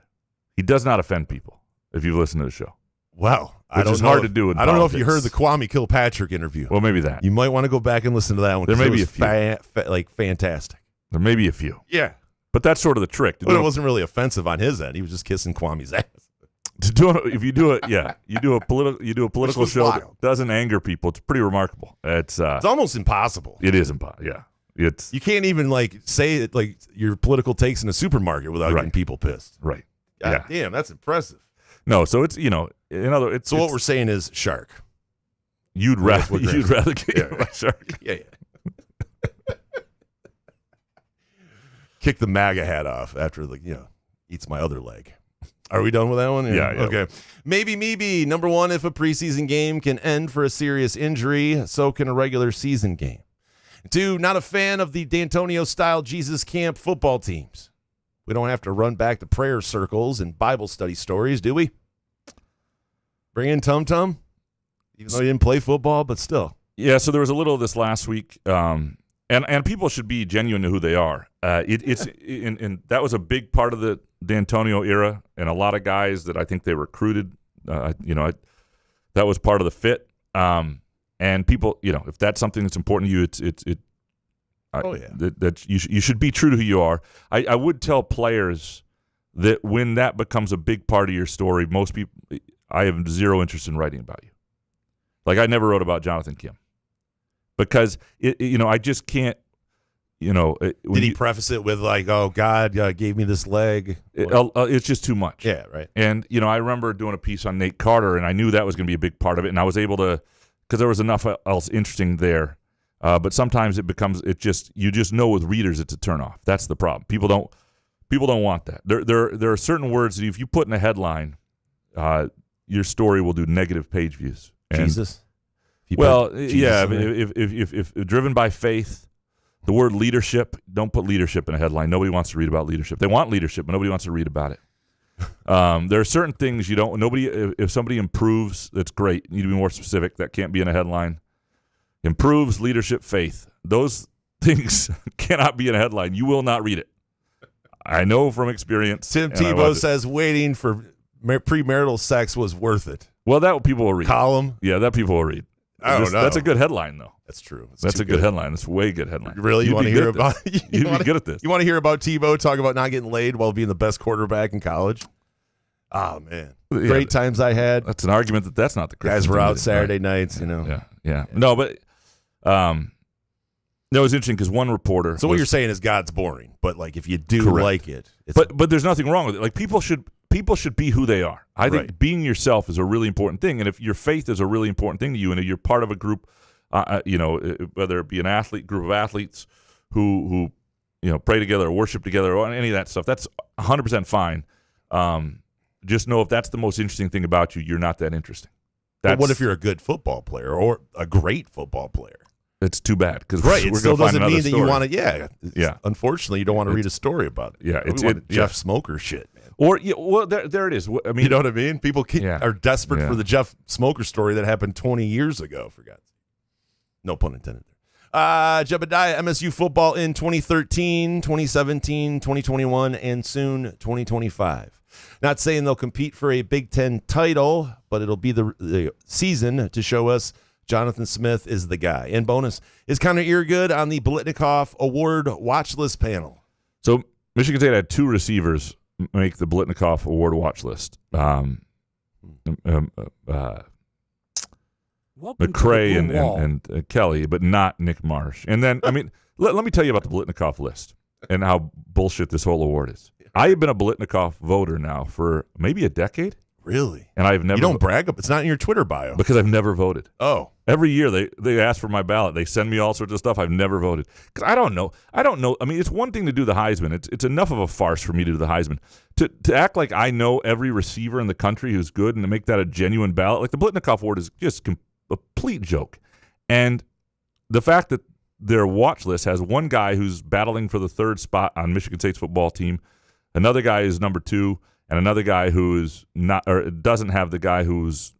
[SPEAKER 3] He does not offend people, if you've listened to the show.
[SPEAKER 5] Wow.
[SPEAKER 3] Which is hard to do in
[SPEAKER 5] I don't know if
[SPEAKER 3] politics.
[SPEAKER 5] you heard the Kwame Kilpatrick interview.
[SPEAKER 3] Well, maybe that.
[SPEAKER 5] You might want to go back and listen to that one.
[SPEAKER 3] There may be a few.
[SPEAKER 5] Fantastic.
[SPEAKER 3] There may be a few.
[SPEAKER 5] Yeah.
[SPEAKER 3] But that's sort of the trick.
[SPEAKER 5] But it wasn't really offensive on his end. He was just kissing Kwame's ass.
[SPEAKER 3] If you do it, you do a political show
[SPEAKER 5] wild.
[SPEAKER 3] that doesn't anger people. It's pretty remarkable. It's
[SPEAKER 5] almost impossible.
[SPEAKER 3] It is impossible. Yeah,
[SPEAKER 5] you can't even say it like your political takes in a supermarket without getting people pissed.
[SPEAKER 3] Right.
[SPEAKER 5] God damn, that's impressive.
[SPEAKER 3] No, so it's
[SPEAKER 5] So what we're saying is shark.
[SPEAKER 3] You'd rather get a shark.
[SPEAKER 5] Yeah. Kick the MAGA hat off after eats my other leg. Are we done with that one?
[SPEAKER 3] Yeah.
[SPEAKER 5] Okay. Maybe number one, if a preseason game can end for a serious injury, so can a regular season game. 2, not a fan of the D'Antonio-style Jesus Camp football teams. We don't have to run back to prayer circles and Bible study stories, do we? Bring in Tum Tum, even though he didn't play football, but still.
[SPEAKER 3] Yeah, so there was a little of this last week, and people should be genuine to who they are. And that was a big part of the D'Antonio era, and a lot of guys that I think they recruited. That was part of the fit. And people, if that's something that's important to you, that you should be true to who you are. I would tell players that when that becomes a big part of your story, most people, I have zero interest in writing about you. Like I never wrote about Jonathan Kim because I just can't.
[SPEAKER 5] Did he preface it with like, "Oh, God gave me this leg"?
[SPEAKER 3] It's just too much.
[SPEAKER 5] Yeah, right.
[SPEAKER 3] And I remember doing a piece on Nate Carter, and I knew that was going to be a big part of it, and I was able to because there was enough else interesting there. But sometimes you just know with readers it's a turnoff. That's the problem. People don't want that. There are certain words that if you put in a headline, your story will do negative page views. And,
[SPEAKER 5] Jesus.
[SPEAKER 3] If driven by faith. The word leadership, don't put leadership in a headline. Nobody wants to read about leadership. They want leadership, but nobody wants to read about it. There are certain things if somebody improves, that's great. You need to be more specific. That can't be in a headline. Improves leadership, faith. Those things cannot be in a headline. You will not read it. I know from experience.
[SPEAKER 5] Tim Tebow says waiting for premarital sex was worth it.
[SPEAKER 3] Well, that people will read.
[SPEAKER 5] Column?
[SPEAKER 3] Yeah, that people will read.
[SPEAKER 5] I don't know.
[SPEAKER 3] That's a good headline, though.
[SPEAKER 5] That's true.
[SPEAKER 3] That's a good headline. That's a way good headline.
[SPEAKER 5] Really? You want to hear about?
[SPEAKER 3] You'd be good at this.
[SPEAKER 5] You want to hear about Tebow talk about not getting laid while being the best quarterback in college? Oh man, great times I had.
[SPEAKER 3] That's an argument that's not the
[SPEAKER 5] guys were out Saturday nights.
[SPEAKER 3] Yeah. No, but it was interesting because one reporter.
[SPEAKER 5] So what you're saying is God's boring, but like if you do like it,
[SPEAKER 3] but there's nothing wrong with it. Like people should be who they are. I think being yourself is a really important thing, and if your faith is a really important thing to you, and if you're part of a group, whether it be an group of athletes who pray together or worship together or any of that stuff, that's 100% fine. Just know if that's the most interesting thing about you, you're not that interesting.
[SPEAKER 5] But what if you're a good football player or a great football player?
[SPEAKER 3] It's too bad because
[SPEAKER 5] it still doesn't mean that you want to.
[SPEAKER 3] Yeah.
[SPEAKER 5] Unfortunately, you don't want to read a story about it.
[SPEAKER 3] Yeah,
[SPEAKER 5] it's Jeff Smoker shit, man.
[SPEAKER 3] Or there it is. I mean,
[SPEAKER 5] you know what I mean? People are desperate for the Jeff Smoker story that happened 20 years ago. For God's sake, no pun intended. Jebediah, MSU football in 2013, 2017, 2021, and soon 2025. Not saying they'll compete for a Big Ten title, but it'll be the season to show us Jonathan Smith is the guy. And bonus, is Connor Eargood on the Blitnikoff Award watch list panel?
[SPEAKER 3] So Michigan State had 2 receivers make the Blitnikoff Award watch list. McCray and Kelly, but not Nick Marsh. And then, let me tell you about the Blitnikoff list and how bullshit this whole award is. I have been a Blitnikoff voter now for maybe a decade.
[SPEAKER 5] Really?
[SPEAKER 3] And I've never.
[SPEAKER 5] You don't brag up. It's not in your Twitter bio.
[SPEAKER 3] Because I've never voted.
[SPEAKER 5] Oh.
[SPEAKER 3] Every year they ask for my ballot. They send me all sorts of stuff. I've never voted. Because I don't know. I mean, it's one thing to do the Heisman. It's enough of a farce for me to do the Heisman. To act like I know every receiver in the country who's good and to make that a genuine ballot. Like the Blitnikoff Award is just a complete joke. And the fact that their watch list has one guy who's battling for the 3rd spot on Michigan State's football team, another guy is number 2, and another guy who is not or doesn't have the guy who's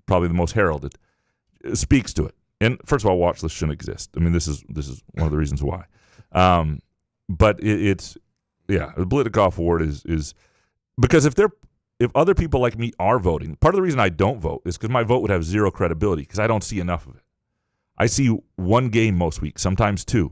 [SPEAKER 3] probably the most heralded, speaks to it. And first of all, watch list shouldn't exist. I mean, this is one of the reasons why. But the Blitnikoff Award is because if other people like me are voting, part of the reason I don't vote is because my vote would have zero credibility because I don't see enough of it. I see one game most weeks, sometimes 2.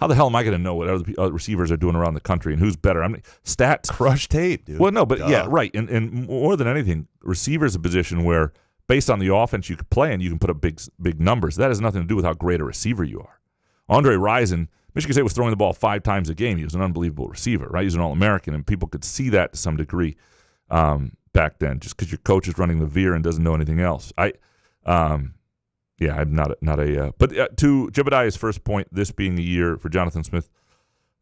[SPEAKER 3] how the hell am I going to know what other receivers are doing around the country and who's better? I mean, stats.
[SPEAKER 5] Crush tape, dude.
[SPEAKER 3] Well, no, but yeah, right. And more than anything, receiver's a position where based on the offense you can play and you can put up big numbers. That has nothing to do with how great a receiver you are. Andre Rison, Michigan State was throwing the ball 5 times a game. He was an unbelievable receiver, right? He was an All-American, and people could see that to some degree back then, just because your coach is running the veer and doesn't know anything else. I'm not a. But to Jebediah's first point, this being a year for Jonathan Smith,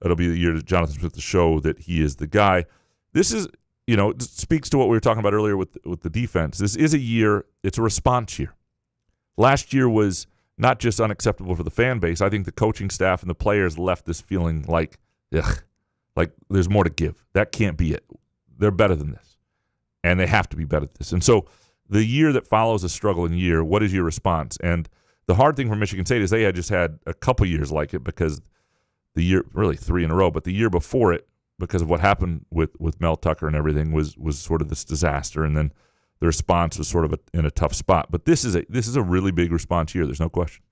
[SPEAKER 3] it'll be the year to Jonathan Smith to show that he is the guy. This is, it speaks to what we were talking about earlier with the defense. This is a year. It's a response year. Last year was not just unacceptable for the fan base. I think the coaching staff and the players left this feeling like there's more to give. That can't be it. They're better than this, and they have to be better than this. And so the year that follows a struggling year, what is your response? And the hard thing for Michigan State is they had just had a couple years like it because the year, really 3 in a row, but the year before it, because of what happened with Mel Tucker and everything, was sort of this disaster, and then the response was sort of in a tough spot. But this is a really big response year. There's no question.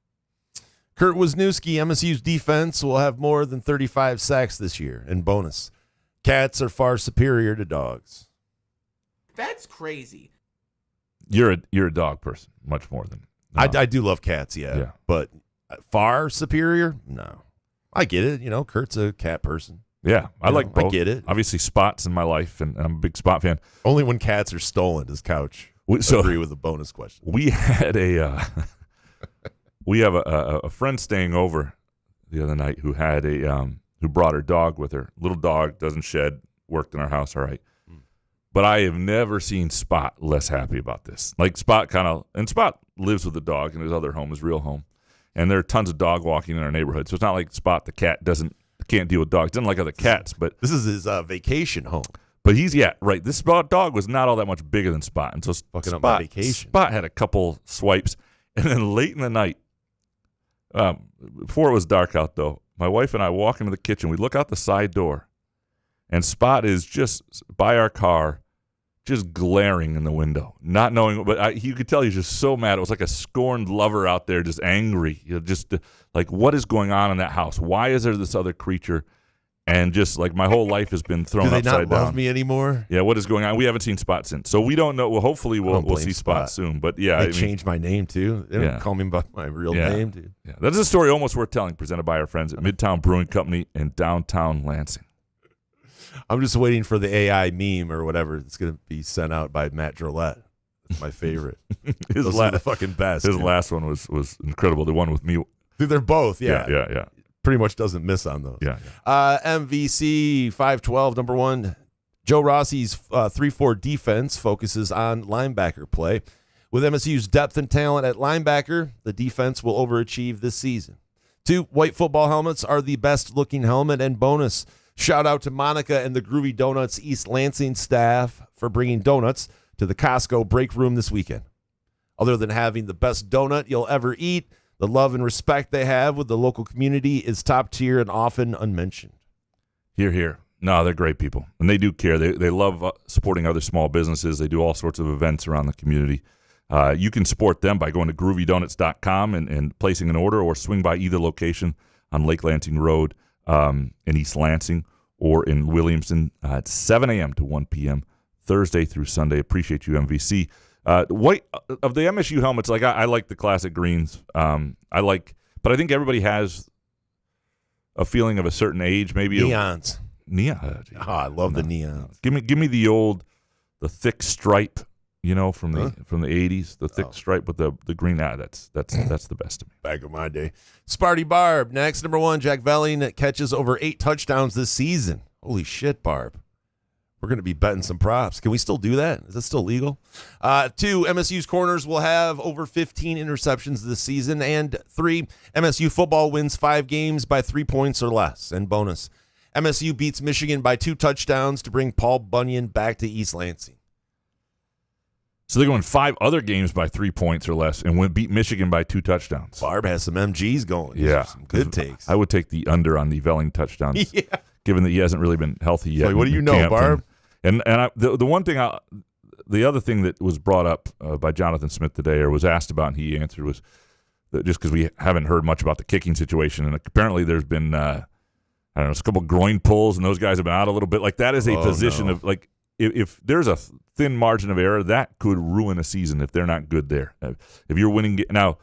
[SPEAKER 5] Kurt Wisniewski, MSU's defense will have more than 35 sacks this year. And bonus, cats are far superior to dogs.
[SPEAKER 8] That's crazy.
[SPEAKER 3] You're a dog person, much more than
[SPEAKER 5] I do love cats, yeah. But far superior? No. I get it. Kurt's a cat person.
[SPEAKER 3] Yeah, I like both.
[SPEAKER 5] I get it.
[SPEAKER 3] Obviously, Spot's in my life, and I'm a big Spot fan.
[SPEAKER 5] Only when cats are stolen does Couch agree with the bonus question.
[SPEAKER 3] We had we have a friend staying over the other night who had who brought her dog with her. Little dog, doesn't shed, worked in our house all right. But I have never seen Spot less happy about this. Like Spot Spot lives with the dog in his other home, his real home. And there are tons of dog walking in our neighborhood. So it's not like Spot the cat can't deal with dogs. Doesn't like other cats, but
[SPEAKER 5] this is his vacation home.
[SPEAKER 3] But right. This Spot dog was not all that much bigger than Spot. And so Spot had a couple swipes. And then late in the night, before it was dark out though, my wife and I walk into the kitchen. We look out the side door. And Spot is just by our car, just glaring in the window, not knowing. But you could tell he's just so mad. It was like a scorned lover out there, just angry. Just like, what is going on in that house? Why is there this other creature? And just like my whole life has been thrown upside down.
[SPEAKER 5] Do they not love me anymore?
[SPEAKER 3] Yeah, what is going on? We haven't seen Spot since, so we don't know. Well, hopefully we'll see Spot soon. But yeah,
[SPEAKER 5] they changed my name too. They don't call me by my real name, dude.
[SPEAKER 3] Yeah, that's a story almost worth telling. Presented by our friends at Midtown Brewing Company in downtown Lansing.
[SPEAKER 5] I'm just waiting for the AI meme or whatever that's going to be sent out by Matt Drolette. That's my favorite. Those are the fucking best.
[SPEAKER 3] His last one was incredible. The one with me.
[SPEAKER 5] Dude, they're both, yeah.
[SPEAKER 3] Yeah.
[SPEAKER 5] Pretty much doesn't miss on those.
[SPEAKER 3] Yeah.
[SPEAKER 5] MVC 512, number 1. Joe Rossi's 3-4 defense focuses on linebacker play. With MSU's depth and talent at linebacker, the defense will overachieve this season. 2, white football helmets are the best-looking helmet, and bonus. Shout out to Monica and the Groovy Donuts East Lansing staff for bringing donuts to the Costco break room this weekend. Other than having the best donut you'll ever eat, the love and respect they have with the local community is top tier and often unmentioned.
[SPEAKER 3] Hear. No, they're great people, and they do care. They love supporting other small businesses. They do all sorts of events around the community. You can support them by going to groovydonuts.com and placing an order, or swing by either location on Lake Lansing Road in East Lansing or in Williamson at 7 a.m. to 1 p.m. Thursday through Sunday. Appreciate you, MVC. White of the MSU helmets, like I like the classic greens. But I think everybody has a feeling of a certain age, maybe
[SPEAKER 5] neons.
[SPEAKER 3] Neon.
[SPEAKER 5] I love the neons.
[SPEAKER 3] Give me the thick stripe. From the 80s, the thick stripe with the green. That's the best to me.
[SPEAKER 5] Back in my day. Sparty Barb, next, number 1. Jack Velling catches over 8 touchdowns this season. Holy shit, Barb. We're going to be betting some props. Can we still do that? Is that still legal? 2, MSU's corners will have over 15 interceptions this season. And 3, MSU football wins 5 games by 3 points or less. And bonus, MSU beats Michigan by 2 touchdowns to bring Paul Bunyan back to East Lansing.
[SPEAKER 3] So they're going 5 other games by 3 points or less and beat Michigan by 2 touchdowns.
[SPEAKER 5] Barb has some MGs going.
[SPEAKER 3] Yeah.
[SPEAKER 5] Some good takes.
[SPEAKER 3] I would take the under on the Velling touchdowns, given that he hasn't really been healthy yet.
[SPEAKER 5] Like, what do you know, Barb?
[SPEAKER 3] And the other thing that was brought up by Jonathan Smith today, or was asked about and he answered, was just because we haven't heard much about the kicking situation. And apparently there's been, I don't know, a couple groin pulls, and those guys have been out a little bit. Like, that is a position of, like, if there's a thin margin of error, that could ruin a season if they're not good there. If you're winning. Now,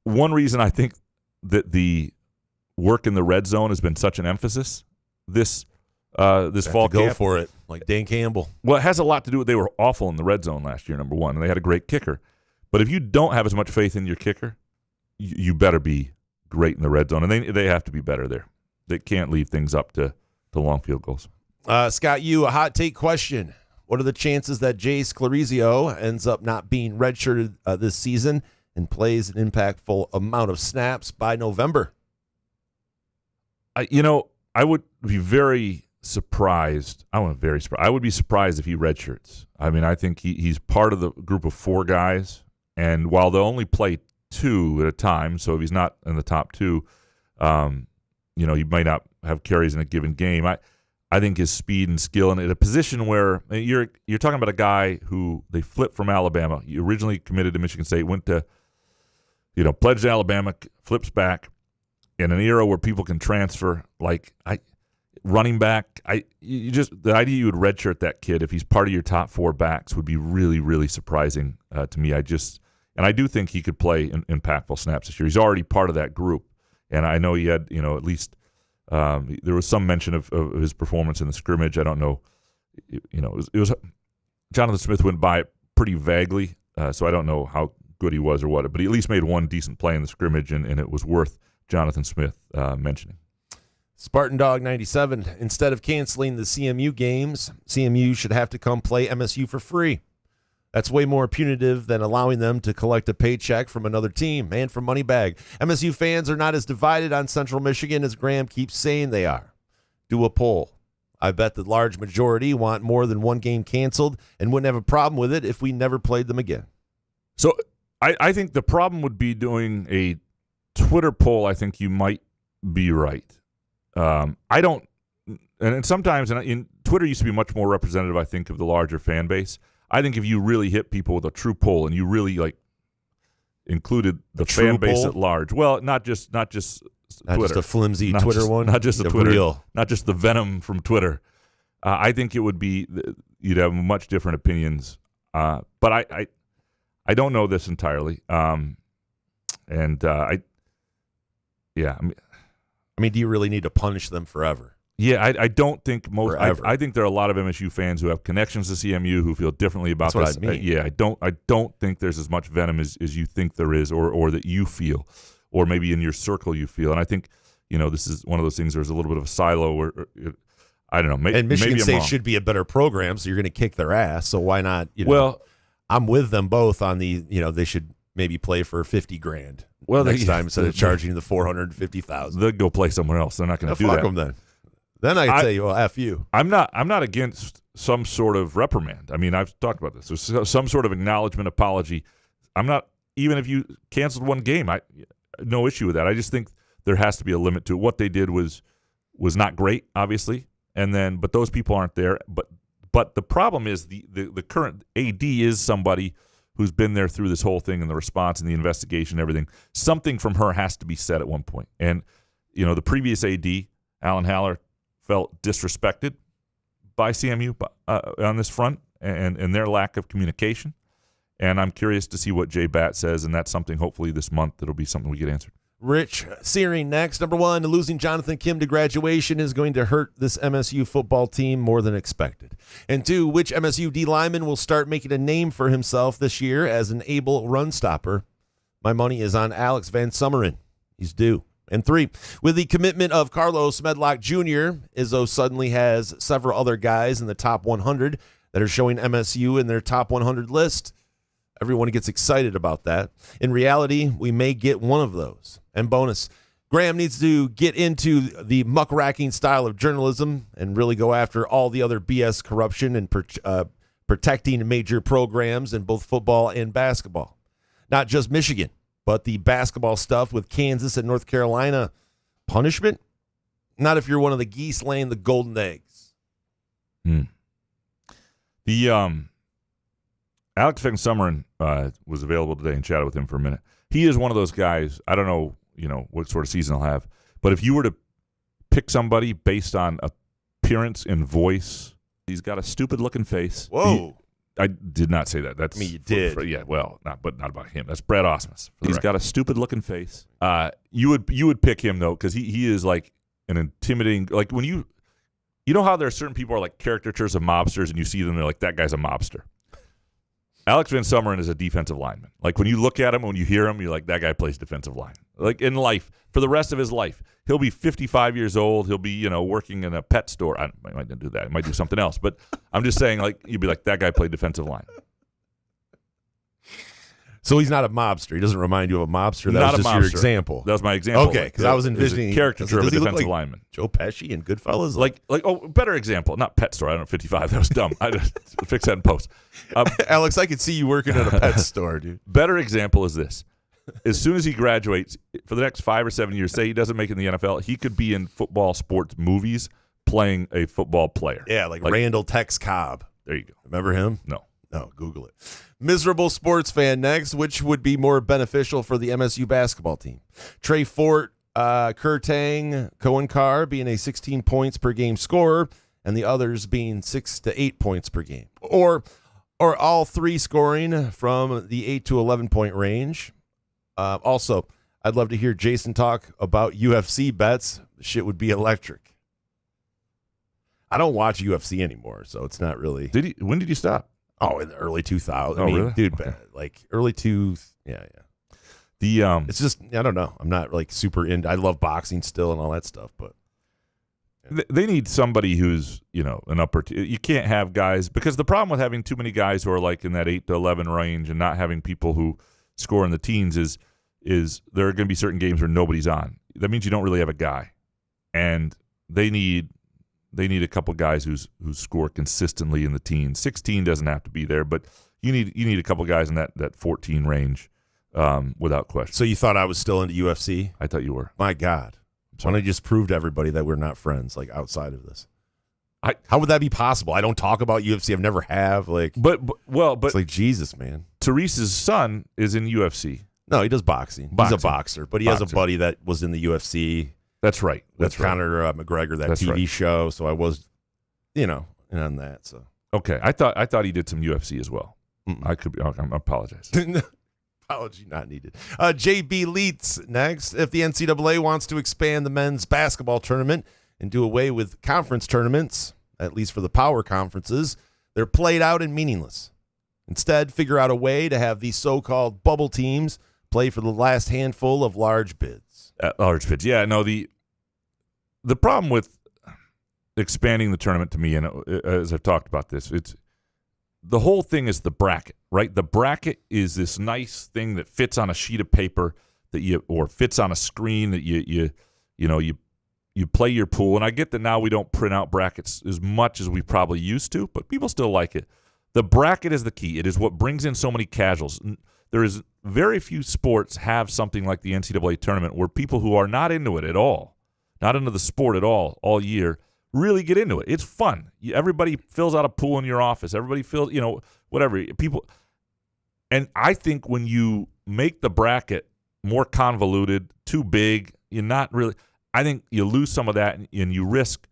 [SPEAKER 3] one reason I think that the work in the red zone has been such an emphasis this fall
[SPEAKER 5] go
[SPEAKER 3] camp.
[SPEAKER 5] for it, like Dan Campbell.
[SPEAKER 3] Well, it has a lot to do with they were awful in the red zone last year, number one, and they had a great kicker. But if you don't have as much faith in your kicker, you better be great in the red zone, and they have to be better there. They can't leave things up to long field goals.
[SPEAKER 5] Scott, a hot take question. What are the chances that Jace Clarizio ends up not being redshirted this season and plays an impactful amount of snaps by November?
[SPEAKER 3] I would be very surprised. I would be surprised if he redshirts. I mean, I think he's part of the group of 4 guys, and while they'll only play 2 at a time, so if he's not in the top 2, he might not have carries in a given game. I think his speed and skill, and at a position where you're talking about a guy who they flipped from Alabama. He originally committed to Michigan State, went to, pledged to Alabama, flips back in an era where people can transfer. Running back, the idea you would redshirt that kid if he's part of your top 4 backs would be really, really surprising to me. I do think he could play impactful snaps this year. He's already part of that group, and I know he had, at least. There was some mention of his performance in the scrimmage. I don't know. It was Jonathan Smith went by it pretty vaguely, so I don't know how good he was or what. But he at least made one decent play in the scrimmage, and it was worth Jonathan Smith mentioning.
[SPEAKER 5] Spartan Dog 97. Instead of canceling the CMU games, CMU should have to come play MSU for free. That's way more punitive than allowing them to collect a paycheck from another team and from Moneybag. MSU fans are not as divided on Central Michigan as Graham keeps saying they are. Do a poll. I bet the large majority want more than one game canceled and wouldn't have a problem with it if we never played them again.
[SPEAKER 3] So I think the problem would be doing a Twitter poll. I think you might be right. I don't, and sometimes in Twitter used to be much more representative, I think, of the larger fan base. I think if you really hit people with a true poll and you really included the fan base at large, well, not just Twitter,
[SPEAKER 5] not just a flimsy Twitter one,
[SPEAKER 3] not just the Twitter,
[SPEAKER 5] real.
[SPEAKER 3] Not just the venom from Twitter. I think it would be you'd have much different opinions. But I don't know this entirely.
[SPEAKER 5] Do you really need to punish them forever?
[SPEAKER 3] Yeah, I don't think most. I think there are a lot of MSU fans who have connections to CMU who feel differently about
[SPEAKER 5] That's
[SPEAKER 3] this.
[SPEAKER 5] What I mean.
[SPEAKER 3] I don't think there's as much venom as you think there is, or that you feel, or maybe in your circle you feel. And I think this is one of those things. There's a little bit of a silo where I don't know.
[SPEAKER 5] And Michigan
[SPEAKER 3] maybe
[SPEAKER 5] State should be a better program, so you're going to kick their ass. So why not?
[SPEAKER 3] Well,
[SPEAKER 5] I'm with them both on the. They should maybe play for $50,000.
[SPEAKER 3] Well,
[SPEAKER 5] next time instead of charging the $450,000.
[SPEAKER 3] They'll go play somewhere else. They're not going to do that.
[SPEAKER 5] Fuck them then. Then I can say, well, F you.
[SPEAKER 3] I'm not against some sort of reprimand. I mean, I've talked about this. There's some sort of acknowledgement, apology. I'm not, even if you canceled one game, no issue with that. I just think there has to be a limit to it. What they did was not great, obviously, but those people aren't there. But the problem is the current AD is somebody who's been there through this whole thing and the response and the investigation and everything. Something from her has to be said at one point. And, the previous AD, Alan Haller, felt disrespected by CMU on this front and their lack of communication. And I'm curious to see what Jay Batt says, and that's something hopefully this month it'll be something we get answered.
[SPEAKER 5] Rich Searing next. Number 1, losing Jonathan Kim to graduation is going to hurt this MSU football team more than expected. And 2, which MSU D lineman will start making a name for himself this year as an able run stopper? My money is on Alex Van Summeren. He's due. And 3, with the commitment of Carlos Medlock Jr., Izzo suddenly has several other guys in the top 100 that are showing MSU in their top 100 list. Everyone gets excited about that. In reality, we may get one of those. And bonus, Graham needs to get into the muckraking style of journalism and really go after all the other BS corruption and protecting major programs in both football and basketball. Not just Michigan, but the basketball stuff with Kansas and North Carolina. Punishment? Not if you're one of the geese laying the golden eggs.
[SPEAKER 3] The Alex Van Summeren was available today and chatted with him for a minute. He is one of those guys. I don't know, what sort of season he'll have, but if you were to pick somebody based on appearance and voice, he's got a stupid-looking face.
[SPEAKER 5] Whoa.
[SPEAKER 3] I did not say that. That's
[SPEAKER 5] you did.
[SPEAKER 3] Yeah, well, not about him. That's Brad Osmus. He's got a stupid-looking face. You would pick him though, because he is like an intimidating. Like when you know how there are certain people who are like caricatures of mobsters, and you see them, they're like, that guy's a mobster. Alex Van Summeren is a defensive lineman. Like when you look at him, when you hear him, you're like, that guy plays defensive line. Like in life, for the rest of his life, he'll be 55 years old. He'll be, working in a pet store. I might not do that. I might do something else. But I'm just saying, like, you'd be like, that guy played defensive line.
[SPEAKER 5] So he's not a mobster. He doesn't remind you of a mobster. That was just your example.
[SPEAKER 3] That was my example.
[SPEAKER 5] Okay, because I was envisioning
[SPEAKER 3] a caricature of a defensive lineman.
[SPEAKER 5] Joe Pesci and Goodfellas.
[SPEAKER 3] Better example. Not pet store. I don't know, 55. That was dumb. I just fix that in post.
[SPEAKER 5] Alex, I could see you working at a pet store, dude.
[SPEAKER 3] Better example is this. As soon as he graduates, for the next 5 or 7 years, say he doesn't make it in the NFL, he could be in football sports movies playing a football player.
[SPEAKER 5] Yeah, like Randall Tex Cobb.
[SPEAKER 3] There you go.
[SPEAKER 5] Remember him?
[SPEAKER 3] No,
[SPEAKER 5] Google it. Miserable sports fan next. Which would be more beneficial for the MSU basketball team? Trey Fort, Kurtang, Cohen Carr being a 16 points per game scorer, and the others being 6 to 8 points per game. Or all three scoring from the 8 to 11 point range. Also, I'd love to hear Jason talk about UFC bets. Shit would be electric. I don't watch UFC anymore, so it's not really.
[SPEAKER 3] When did you stop?
[SPEAKER 5] Oh, in the early 2000s.
[SPEAKER 3] Really?
[SPEAKER 5] Dude,
[SPEAKER 3] Okay.
[SPEAKER 5] like early yeah. It's just, I don't know. I'm not like super into. I love boxing still and all that stuff, but
[SPEAKER 3] they need somebody who's an upper. You can't have guys, because the problem with having too many guys who are like in that 8 to 11 range and not having people who score in the teens is there are going to be certain games where nobody's on. That means you don't really have a guy, and they need a couple guys who score consistently in the teens. 16 doesn't have to be there, but you need a couple guys in that 14 range, without question.
[SPEAKER 5] So you thought I was still into UFC?
[SPEAKER 3] I thought you were.
[SPEAKER 5] My God, why don't I just prove to everybody that we're not friends? Like outside of this, how would that be possible? I don't talk about UFC. I've never have. Like,
[SPEAKER 3] but
[SPEAKER 5] it's like Jesus, man.
[SPEAKER 3] Teresa's son is in UFC.
[SPEAKER 5] No, he does boxing. He's a boxer, but he has a buddy that was in the UFC.
[SPEAKER 3] That's right.
[SPEAKER 5] That's Conor McGregor, that TV show. So I was, in on that. So
[SPEAKER 3] okay, I thought he did some UFC as well. I could be. Okay, I apologize.
[SPEAKER 5] Apology not needed. JB Leets next. If the NCAA wants to expand the men's basketball tournament and do away with conference tournaments, at least for the power conferences, they're played out and meaningless. Instead, figure out a way to have these so-called bubble teams play for the last handful of large bids.
[SPEAKER 3] Yeah, no, the problem with expanding the tournament to me, and as I've talked about this, it's the whole thing is the bracket, right? The bracket is this nice thing that fits on a sheet of paper or fits on a screen that you play your pool. And I get that now we don't print out brackets as much as we probably used to, but people still like it. The bracket is the key. It is what brings in so many casuals. There is very few sports have something like the NCAA tournament where people who are not into it at all, not into the sport at all year, really get into it. It's fun. Everybody fills out a pool in your office. Everybody fills, whatever. People, and I think when you make the bracket more convoluted, too big, you're not really. I think you lose some of that, and you risk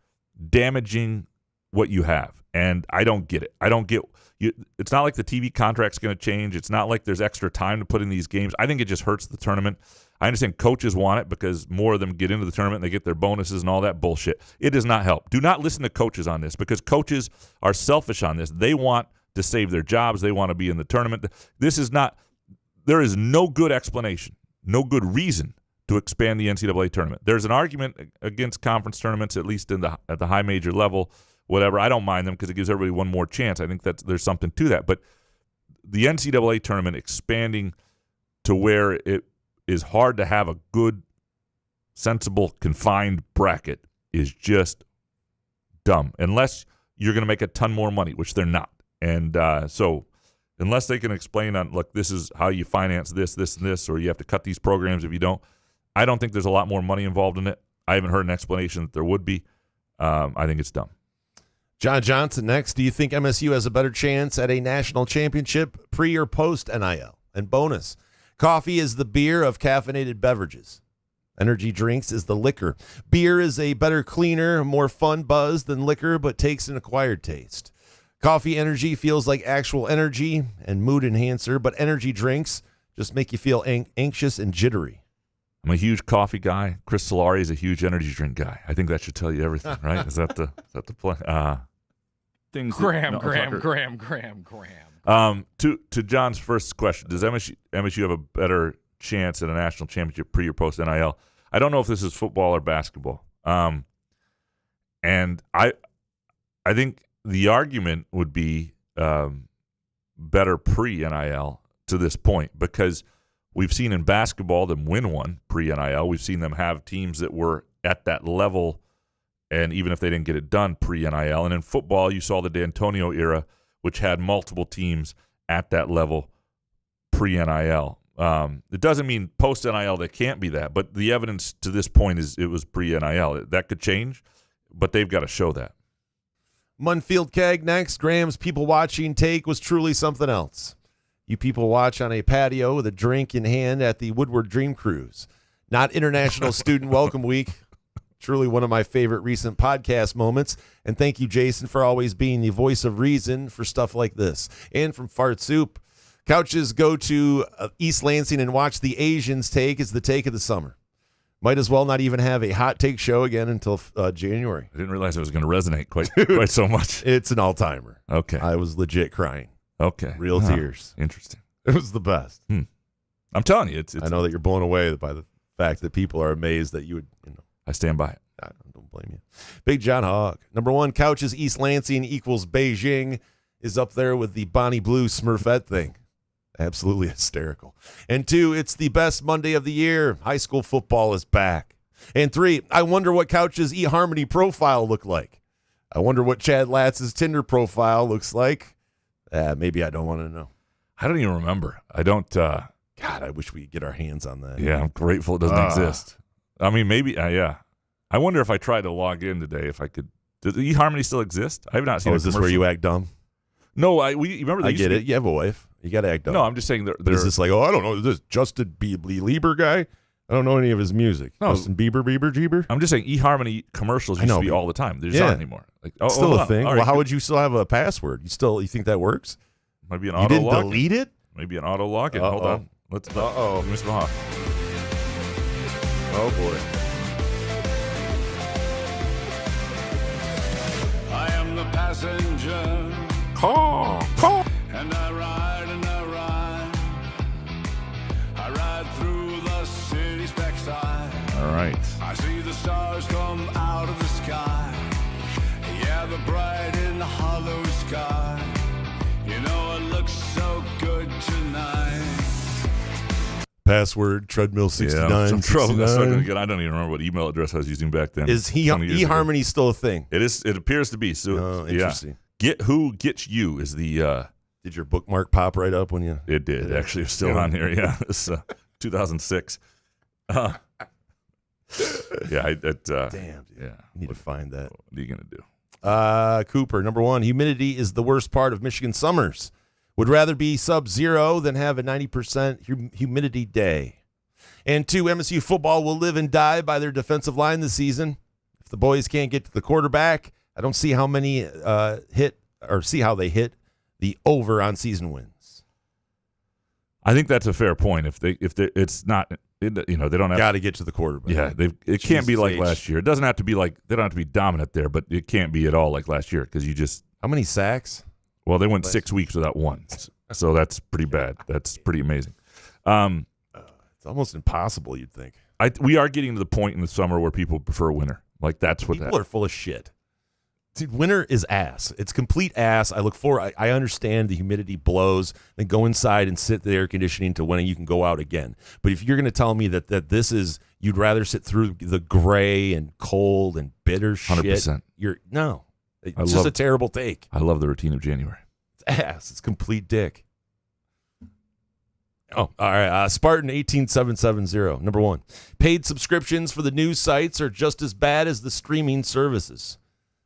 [SPEAKER 3] damaging what you have. And I don't get it. I don't get. It's not like the TV contract's going to change. It's not like there's extra time to put in these games. I think it just hurts the tournament. I understand coaches want it because more of them get into the tournament and they get their bonuses and all that bullshit. It does not help. Do not listen to coaches on this because coaches are selfish on this. They want to save their jobs. They want to be in the tournament. There is no good explanation, no good reason to expand the NCAA tournament. There's an argument against conference tournaments, at least at the high major level. Whatever, I don't mind them because it gives everybody one more chance. I think there's something to that. But the NCAA tournament expanding to where it is hard to have a good, sensible, confined bracket is just dumb. Unless you're going to make a ton more money, which they're not. And so unless they can explain on, look, this is how you finance this, and this, or you have to cut these programs if you don't, I don't think there's a lot more money involved in it. I haven't heard an explanation that there would be. I think it's dumb.
[SPEAKER 5] John Johnson next. Do you think MSU has a better chance at a national championship pre or post NIL? And bonus, coffee is the beer of caffeinated beverages. Energy drinks is the liquor. Beer is a better, cleaner, more fun buzz than liquor, but takes an acquired taste. Coffee energy feels like actual energy and mood enhancer, but energy drinks just make you feel anxious and jittery.
[SPEAKER 3] I'm a huge coffee guy. Chris Solari is a huge energy drink guy. I think that should tell you everything, right? Is that the play? Things.
[SPEAKER 9] Graham.
[SPEAKER 3] To John's first question, does MSU have a better chance at a national championship pre or post NIL? I don't know if this is football or basketball. And I think the argument would be better pre NIL to this point, because we've seen in basketball them win one pre-NIL. We've seen them have teams that were at that level, and even if they didn't get it done pre-NIL. And in football, you saw the D'Antonio era, which had multiple teams at that level pre-NIL. It doesn't mean post-NIL they can't be that, but the evidence to this point is it was pre-NIL. That could change, but they've got to show that.
[SPEAKER 5] Munfield Keg next. Graham's people watching take was truly something else. You people watch on a patio with a drink in hand at the Woodward Dream Cruise. Not International Student Welcome Week. Truly one of my favorite recent podcast moments. And thank you, Jason, for always being the voice of reason for stuff like this. And from Fart Soup, couches go to East Lansing and watch the Asians take is the take of the summer. Might as well not even have a hot take show again until January.
[SPEAKER 3] I didn't realize it was going to resonate quite so much.
[SPEAKER 5] It's an all-timer.
[SPEAKER 3] Okay.
[SPEAKER 5] I was legit crying.
[SPEAKER 3] Okay.
[SPEAKER 5] Real tears.
[SPEAKER 3] Interesting.
[SPEAKER 5] It was the best.
[SPEAKER 3] I'm telling you, it's
[SPEAKER 5] I know that you're blown away by the fact that people are amazed that you would,
[SPEAKER 3] I stand by it.
[SPEAKER 5] I don't blame you. Big John Hogg. Number one, couches East Lansing equals Beijing is up there with the Bonnie Blue Smurfette thing. Absolutely hysterical. And two, it's the best Monday of the year. High school football is back. And three, I wonder what Couch's eHarmony profile looked like. I wonder what Chad Latz's Tinder profile looks like. Maybe I don't want to know.
[SPEAKER 3] I don't even remember. I don't.
[SPEAKER 5] God, I wish we could get our hands on that.
[SPEAKER 3] Yeah, I'm grateful it doesn't exist. I mean, maybe, yeah. I wonder if I tried to log in today, if I could. Does eHarmony still exist? I have not seen
[SPEAKER 5] is this where you act dumb?
[SPEAKER 3] No, you remember
[SPEAKER 5] I get it. You have a wife. You got to act dumb.
[SPEAKER 3] No, I'm just saying they're
[SPEAKER 5] is this like, I don't know, is this Justin Bieber guy? I don't know any of his music.
[SPEAKER 3] No.
[SPEAKER 5] Justin Bieber?
[SPEAKER 3] I'm just saying eHarmony commercials used to be all the time. There's not anymore. Like,
[SPEAKER 5] it's still a thing. Right. Well, how would you still have a password? You think that works?
[SPEAKER 3] Might be an auto login.
[SPEAKER 5] You didn't delete it?
[SPEAKER 3] Maybe an auto login. Hold on. Let's. Mr. Hoff.
[SPEAKER 5] Oh boy.
[SPEAKER 10] I am the passenger.
[SPEAKER 3] Call.
[SPEAKER 10] And I ride and I ride. I ride through the city's backside.
[SPEAKER 3] All right.
[SPEAKER 10] I see the stars come out of the sky. Yeah, the bright in the hollow sky. You know it looks so good tonight.
[SPEAKER 5] Password treadmill 69.
[SPEAKER 3] Yeah, some trouble. I don't even remember what email address I was using back then.
[SPEAKER 5] Is eHarmony still a thing?
[SPEAKER 3] It is. It appears to be. So
[SPEAKER 5] interesting.
[SPEAKER 3] Get who gets you is the.
[SPEAKER 5] Did your bookmark pop right up when you?
[SPEAKER 3] It did. Actually, it's still on here. Yeah, it's 2006. Yeah.
[SPEAKER 5] Damn. Dude.
[SPEAKER 3] Yeah.
[SPEAKER 5] You need to find that.
[SPEAKER 3] What are you gonna do?
[SPEAKER 5] Cooper, number one, humidity is the worst part of Michigan summers. Would rather be sub-zero than have a 90% humidity day. And two, MSU football will live and die by their defensive line this season. If the boys can't get to the quarterback, I don't see how many how they hit the over on season wins.
[SPEAKER 3] I think that's a fair point. If it's not, they don't have
[SPEAKER 5] got to get to the quarterback.
[SPEAKER 3] Yeah, it can't be like last year. It doesn't have to be like they don't have to be dominant there, but it can't be at all like last year because you just.
[SPEAKER 5] How many sacks?
[SPEAKER 3] Well, they went 6 weeks without one, so that's pretty bad. That's pretty amazing.
[SPEAKER 5] It's almost impossible, you'd think.
[SPEAKER 3] We are getting to the point in the summer where people prefer winter. Like that's what
[SPEAKER 5] people are full of shit. Dude, winter is ass. It's complete ass. I understand the humidity blows. Then go inside and sit the air conditioning to when you can go out again. But if you're going to tell me that this is, you'd rather sit through the gray and cold and bitter shit.
[SPEAKER 3] 100%.
[SPEAKER 5] It's just a terrible take.
[SPEAKER 3] I love the routine of January.
[SPEAKER 5] It's ass. It's complete dick. Oh, all right. Spartan 18770. Number one, paid subscriptions for the news sites are just as bad as the streaming services.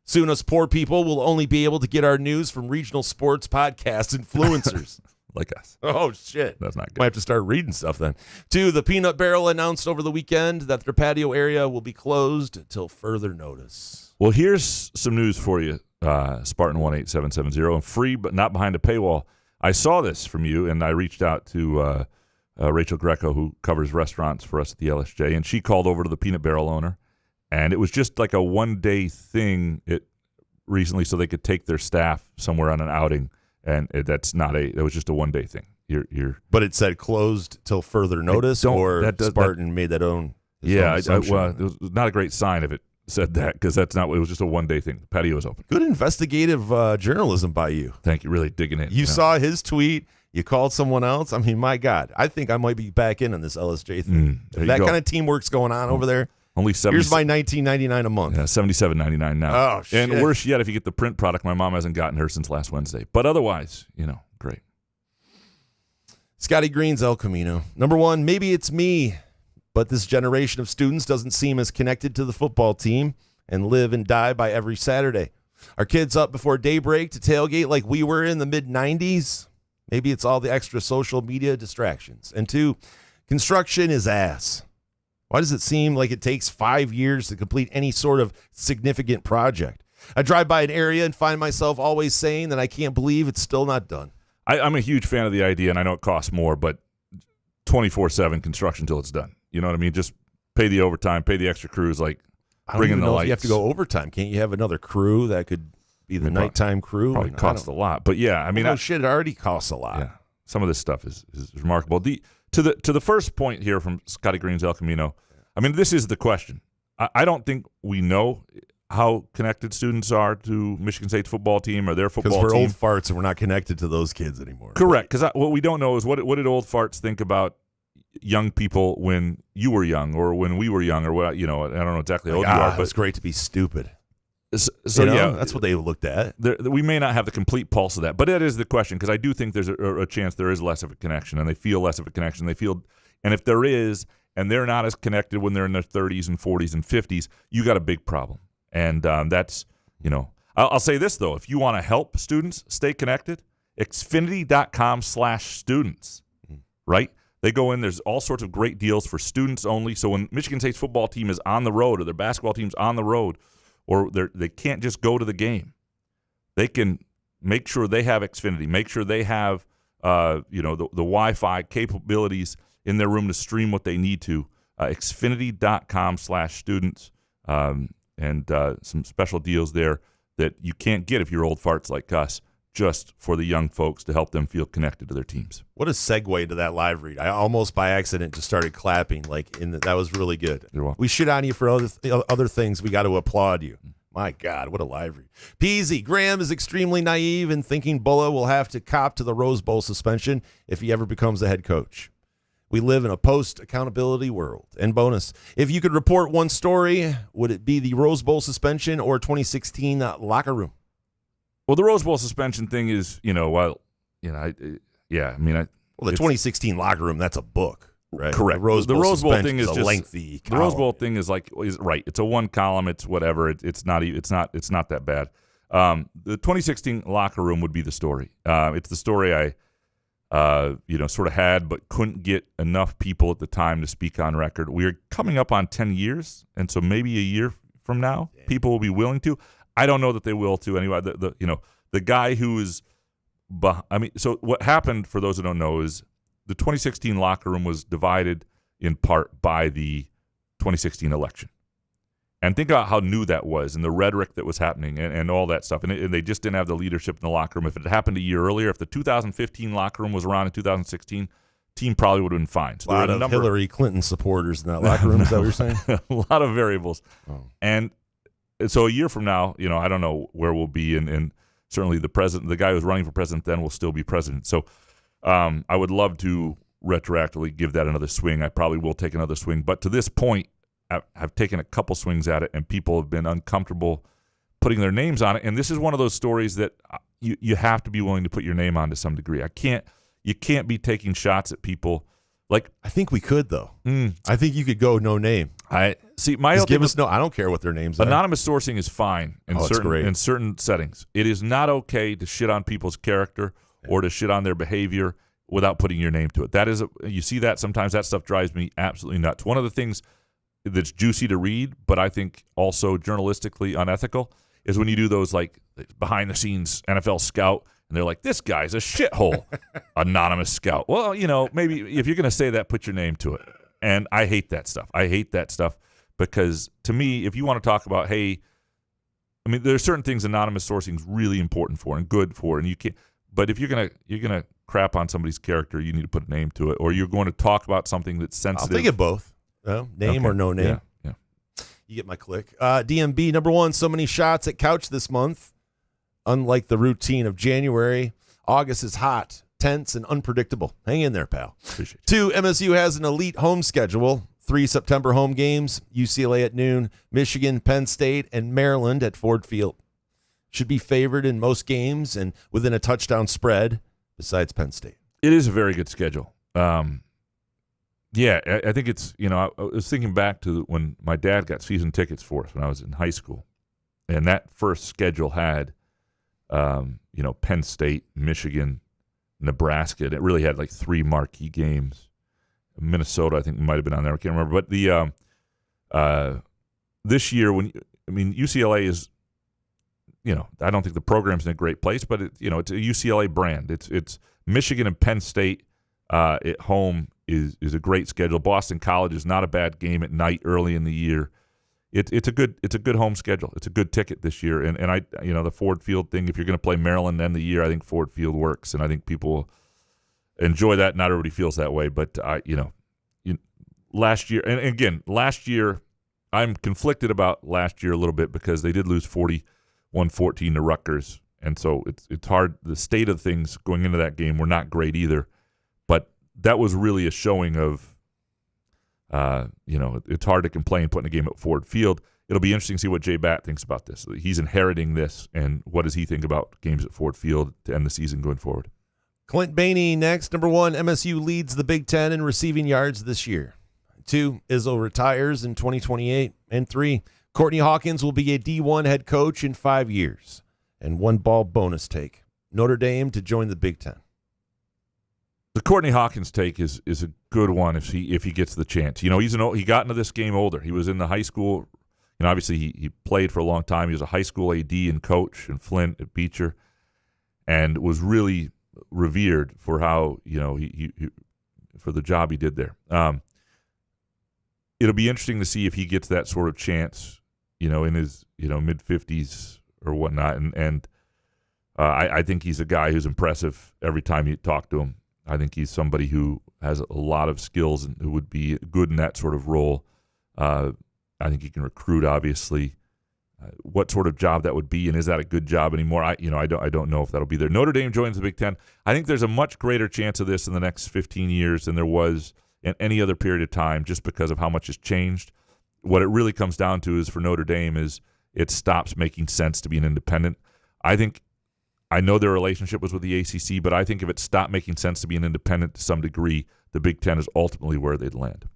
[SPEAKER 5] Soon us poor people will only be able to get our news from regional sports podcast influencers.
[SPEAKER 3] Like us.
[SPEAKER 5] Oh, shit.
[SPEAKER 3] That's not good.
[SPEAKER 5] Might have to start reading stuff then. 2, the Peanut Barrel announced over the weekend that their patio area will be closed until further notice.
[SPEAKER 3] Well, here's some news for you, Spartan 18770, and free but not behind a paywall. I saw this from you, and I reached out to Rachel Greco, who covers restaurants for us at the LSJ, and she called over to the Peanut Barrel owner, and it was just like a one-day thing recently so they could take their staff somewhere on an outing. And it was just a one-day thing.
[SPEAKER 5] But it said closed till further notice, or Spartan made that own.
[SPEAKER 3] Yeah, it was not a great sign if it said that, because that's not. It was just a one-day thing. The patio was open.
[SPEAKER 5] Good investigative journalism by you.
[SPEAKER 3] Thank you. Really digging in.
[SPEAKER 5] You saw his tweet. You called someone else. I mean, my God, I think I might be back in on this LSJ thing. If that kind of teamwork's going on over there.
[SPEAKER 3] Only
[SPEAKER 5] here's my $19.99 a month.
[SPEAKER 3] Yeah, $77.99 now.
[SPEAKER 5] Oh, shit.
[SPEAKER 3] And worse yet, if you get the print product, my mom hasn't gotten her since last Wednesday. But otherwise, great.
[SPEAKER 5] Scotty Green's El Camino. Number 1, maybe it's me, but this generation of students doesn't seem as connected to the football team and live and die by every Saturday. Our kids up before daybreak to tailgate like we were in the mid-90s. Maybe it's all the extra social media distractions. And 2, construction is ass. Why does it seem like it takes 5 years to complete any sort of significant project? I drive by an area and find myself always saying that I can't believe it's still not done.
[SPEAKER 3] I'm a huge fan of the idea, and I know it costs more, but 24/7 construction till it's done. You know what I mean? Just pay the overtime, pay the extra crews, like bring in the lights.
[SPEAKER 5] If you have to go overtime. Can't you have another crew that could be the nighttime crew?
[SPEAKER 3] Probably costs a lot, but yeah, I mean,
[SPEAKER 5] shit, it already costs a lot.
[SPEAKER 3] Yeah, some of this stuff is remarkable. To the first point here from Scotty Green's El Camino, I mean, this is the question. I don't think we know how connected students are to Michigan State's football team or their football team.
[SPEAKER 5] Because we're old farts and we're not connected to those kids anymore.
[SPEAKER 3] Correct, because what we don't know is what did old farts think about young people when you were young or when we were young, or what, I don't know exactly how old you are. But
[SPEAKER 5] it's great to be stupid.
[SPEAKER 3] So yeah,
[SPEAKER 5] that's what they looked at.
[SPEAKER 3] We may not have the complete pulse of that, but that is the question, because I do think there's a chance there is less of a connection, and they feel less of a connection. And if there is, and they're not as connected when they're in their 30s and 40s and 50s, you got a big problem. And that's, I'll say this, though. If you want to help students stay connected, Xfinity.com/students, right? They go in, there's all sorts of great deals for students only. So when Michigan State's football team is on the road or their basketball team's on the road, or they can't just go to the game, they can make sure they have Xfinity, make sure they have the Wi-Fi capabilities in their room to stream what they need to. Xfinity.com/students, and some special deals there that you can't get if you're old farts like us, just for the young folks to help them feel connected to their teams.
[SPEAKER 5] What a segue to that live read. I almost by accident just started clapping. That was really good.
[SPEAKER 3] You're welcome.
[SPEAKER 5] We shit on you for other things. We got to applaud you. My God, what a live read. Peasy, Graham is extremely naive in thinking Bulla will have to cop to the Rose Bowl suspension if he ever becomes the head coach. We live in a post-accountability world. And bonus, if you could report one story, would it be the Rose Bowl suspension or 2016 locker room?
[SPEAKER 3] Well, the Rose Bowl suspension thing is, the
[SPEAKER 5] 2016 locker room, that's a book, right?
[SPEAKER 3] Correct.
[SPEAKER 5] The Rose Bowl thing is
[SPEAKER 3] just
[SPEAKER 5] a lengthy column.
[SPEAKER 3] The Rose Bowl thing is right. It's a one column. It's whatever. It's not that bad. The 2016 locker room would be the story. It's the story I sort of had, but couldn't get enough people at the time to speak on record. We're coming up on 10 years, and so maybe a year from now, people will be willing to. I don't know that they will to anyway. The guy who is, so what happened, for those who don't know, is the 2016 locker room was divided in part by the 2016 election. And think about how new that was, and the rhetoric that was happening, and all that stuff. And they just didn't have the leadership in the locker room. If it had happened a year earlier, if the 2015 locker room was around in 2016, team probably would have been fine. So
[SPEAKER 5] a lot of Hillary Clinton supporters in that locker room. Is that what you're saying?
[SPEAKER 3] A lot of variables. Oh. And so a year from now, I don't know where we'll be, and certainly the guy who's running for president then will still be president. So I would love to retroactively give that another swing. I probably will take another swing. But to this point, I've taken a couple swings at it, and people have been uncomfortable putting their names on it. And this is one of those stories that you have to be willing to put your name on to some degree. You can't be taking shots at people Like,
[SPEAKER 5] I think we could though. I think you could go no name.
[SPEAKER 3] I see. My
[SPEAKER 5] Just give us no. I don't care what their names are.
[SPEAKER 3] Anonymous sourcing is fine
[SPEAKER 5] great.
[SPEAKER 3] in certain settings. It is not okay to shit on people's character or to shit on their behavior without putting your name to it. That is, you see that sometimes. That stuff drives me absolutely nuts. One of the things that's juicy to read, but I think also journalistically unethical, is when you do those like behind the scenes NFL scout. And they're like, this guy's a shithole, anonymous scout. Well, maybe if you're going to say that, put your name to it. And I hate that stuff. I hate that stuff because, to me, if you want to talk about, hey, I mean, there's certain things anonymous sourcing is really important for and good for, and you can't. But if you're gonna crap on somebody's character, you need to put a name to it, or you're going to talk about something that's sensitive.
[SPEAKER 5] I'll think of both. Name or no name.
[SPEAKER 3] Yeah.
[SPEAKER 5] You get my click. DMB number 1. So many shots at Couch this month. Unlike the routine of January, August is hot, tense, and unpredictable. Hang in there, pal.
[SPEAKER 3] Appreciate
[SPEAKER 5] 2, MSU has an elite home schedule. 3 September home games, UCLA at noon, Michigan, Penn State, and Maryland at Ford Field. Should be favored in most games and within a touchdown spread, besides Penn State.
[SPEAKER 3] It is a very good schedule. I think it's, I was thinking back to when my dad got season tickets for us when I was in high school. And that first schedule had Penn State, Michigan, Nebraska. And it really had like 3 marquee games. Minnesota, I think, might have been on there. I can't remember. But the this year, UCLA is, I don't think the program's in a great place, but it's a UCLA brand. It's Michigan and Penn State at home is a great schedule. Boston College is not a bad game at night early in the year. It's a good home schedule. It's a good ticket this year, and I the Ford Field thing. If you're going to play Maryland end the year, I think Ford Field works, and I think people enjoy that. Not everybody feels that way, but last year, and again, last year, I'm conflicted about last year a little bit because they did lose 41-14 to Rutgers, and so it's hard. The state of things going into that game were not great either, but that was really a showing of. It's hard to complain putting a game at Ford Field. It'll be interesting to see what Jay Batt thinks about this. He's inheriting this, and what does he think about games at Ford Field to end the season going forward?
[SPEAKER 5] Clint Bainey next. Number 1, MSU leads the Big Ten in receiving yards this year. 2, Izzo retires in 2028. And 3, Courtney Hawkins will be a D1 head coach in 5 years. And 1 ball bonus take. Notre Dame to join the Big Ten.
[SPEAKER 3] The Courtney Hawkins take is a good one if he gets the chance. He got into this game older. He was in the high school. Obviously he played for a long time. He was a high school AD and coach in Flint at Beecher, and was really revered for how he for the job he did there. It'll be interesting to see if he gets that sort of chance, in his mid-50s or whatnot. And I think he's a guy who's impressive every time you talk to him. I think he's somebody who has a lot of skills and who would be good in that sort of role. I think he can recruit, obviously. What sort of job that would be, and is that a good job anymore? I don't know if that'll be there. Notre Dame joins the Big Ten. I think there's a much greater chance of this in the next 15 years than there was in any other period of time, just because of how much has changed. What it really comes down to is for Notre Dame is it stops making sense to be an independent. I know their relationship was with the ACC, but I think if it stopped making sense to be an independent to some degree, the Big Ten is ultimately where they'd land.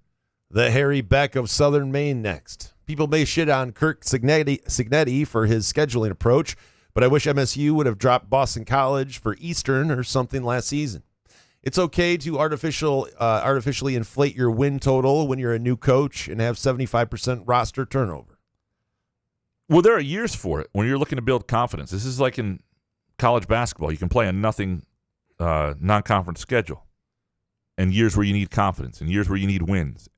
[SPEAKER 5] The Harry Beck of Southern Maine next. People may shit on Kirk Cignetti for his scheduling approach, but I wish MSU would have dropped Boston College for Eastern or something last season. It's okay to artificially inflate your win total when you're a new coach and have 75% roster turnover.
[SPEAKER 3] Well, there are years for it when you're looking to build confidence. This is like in college basketball. You can play a nothing non-conference schedule, and years where you need confidence and years where you need wins.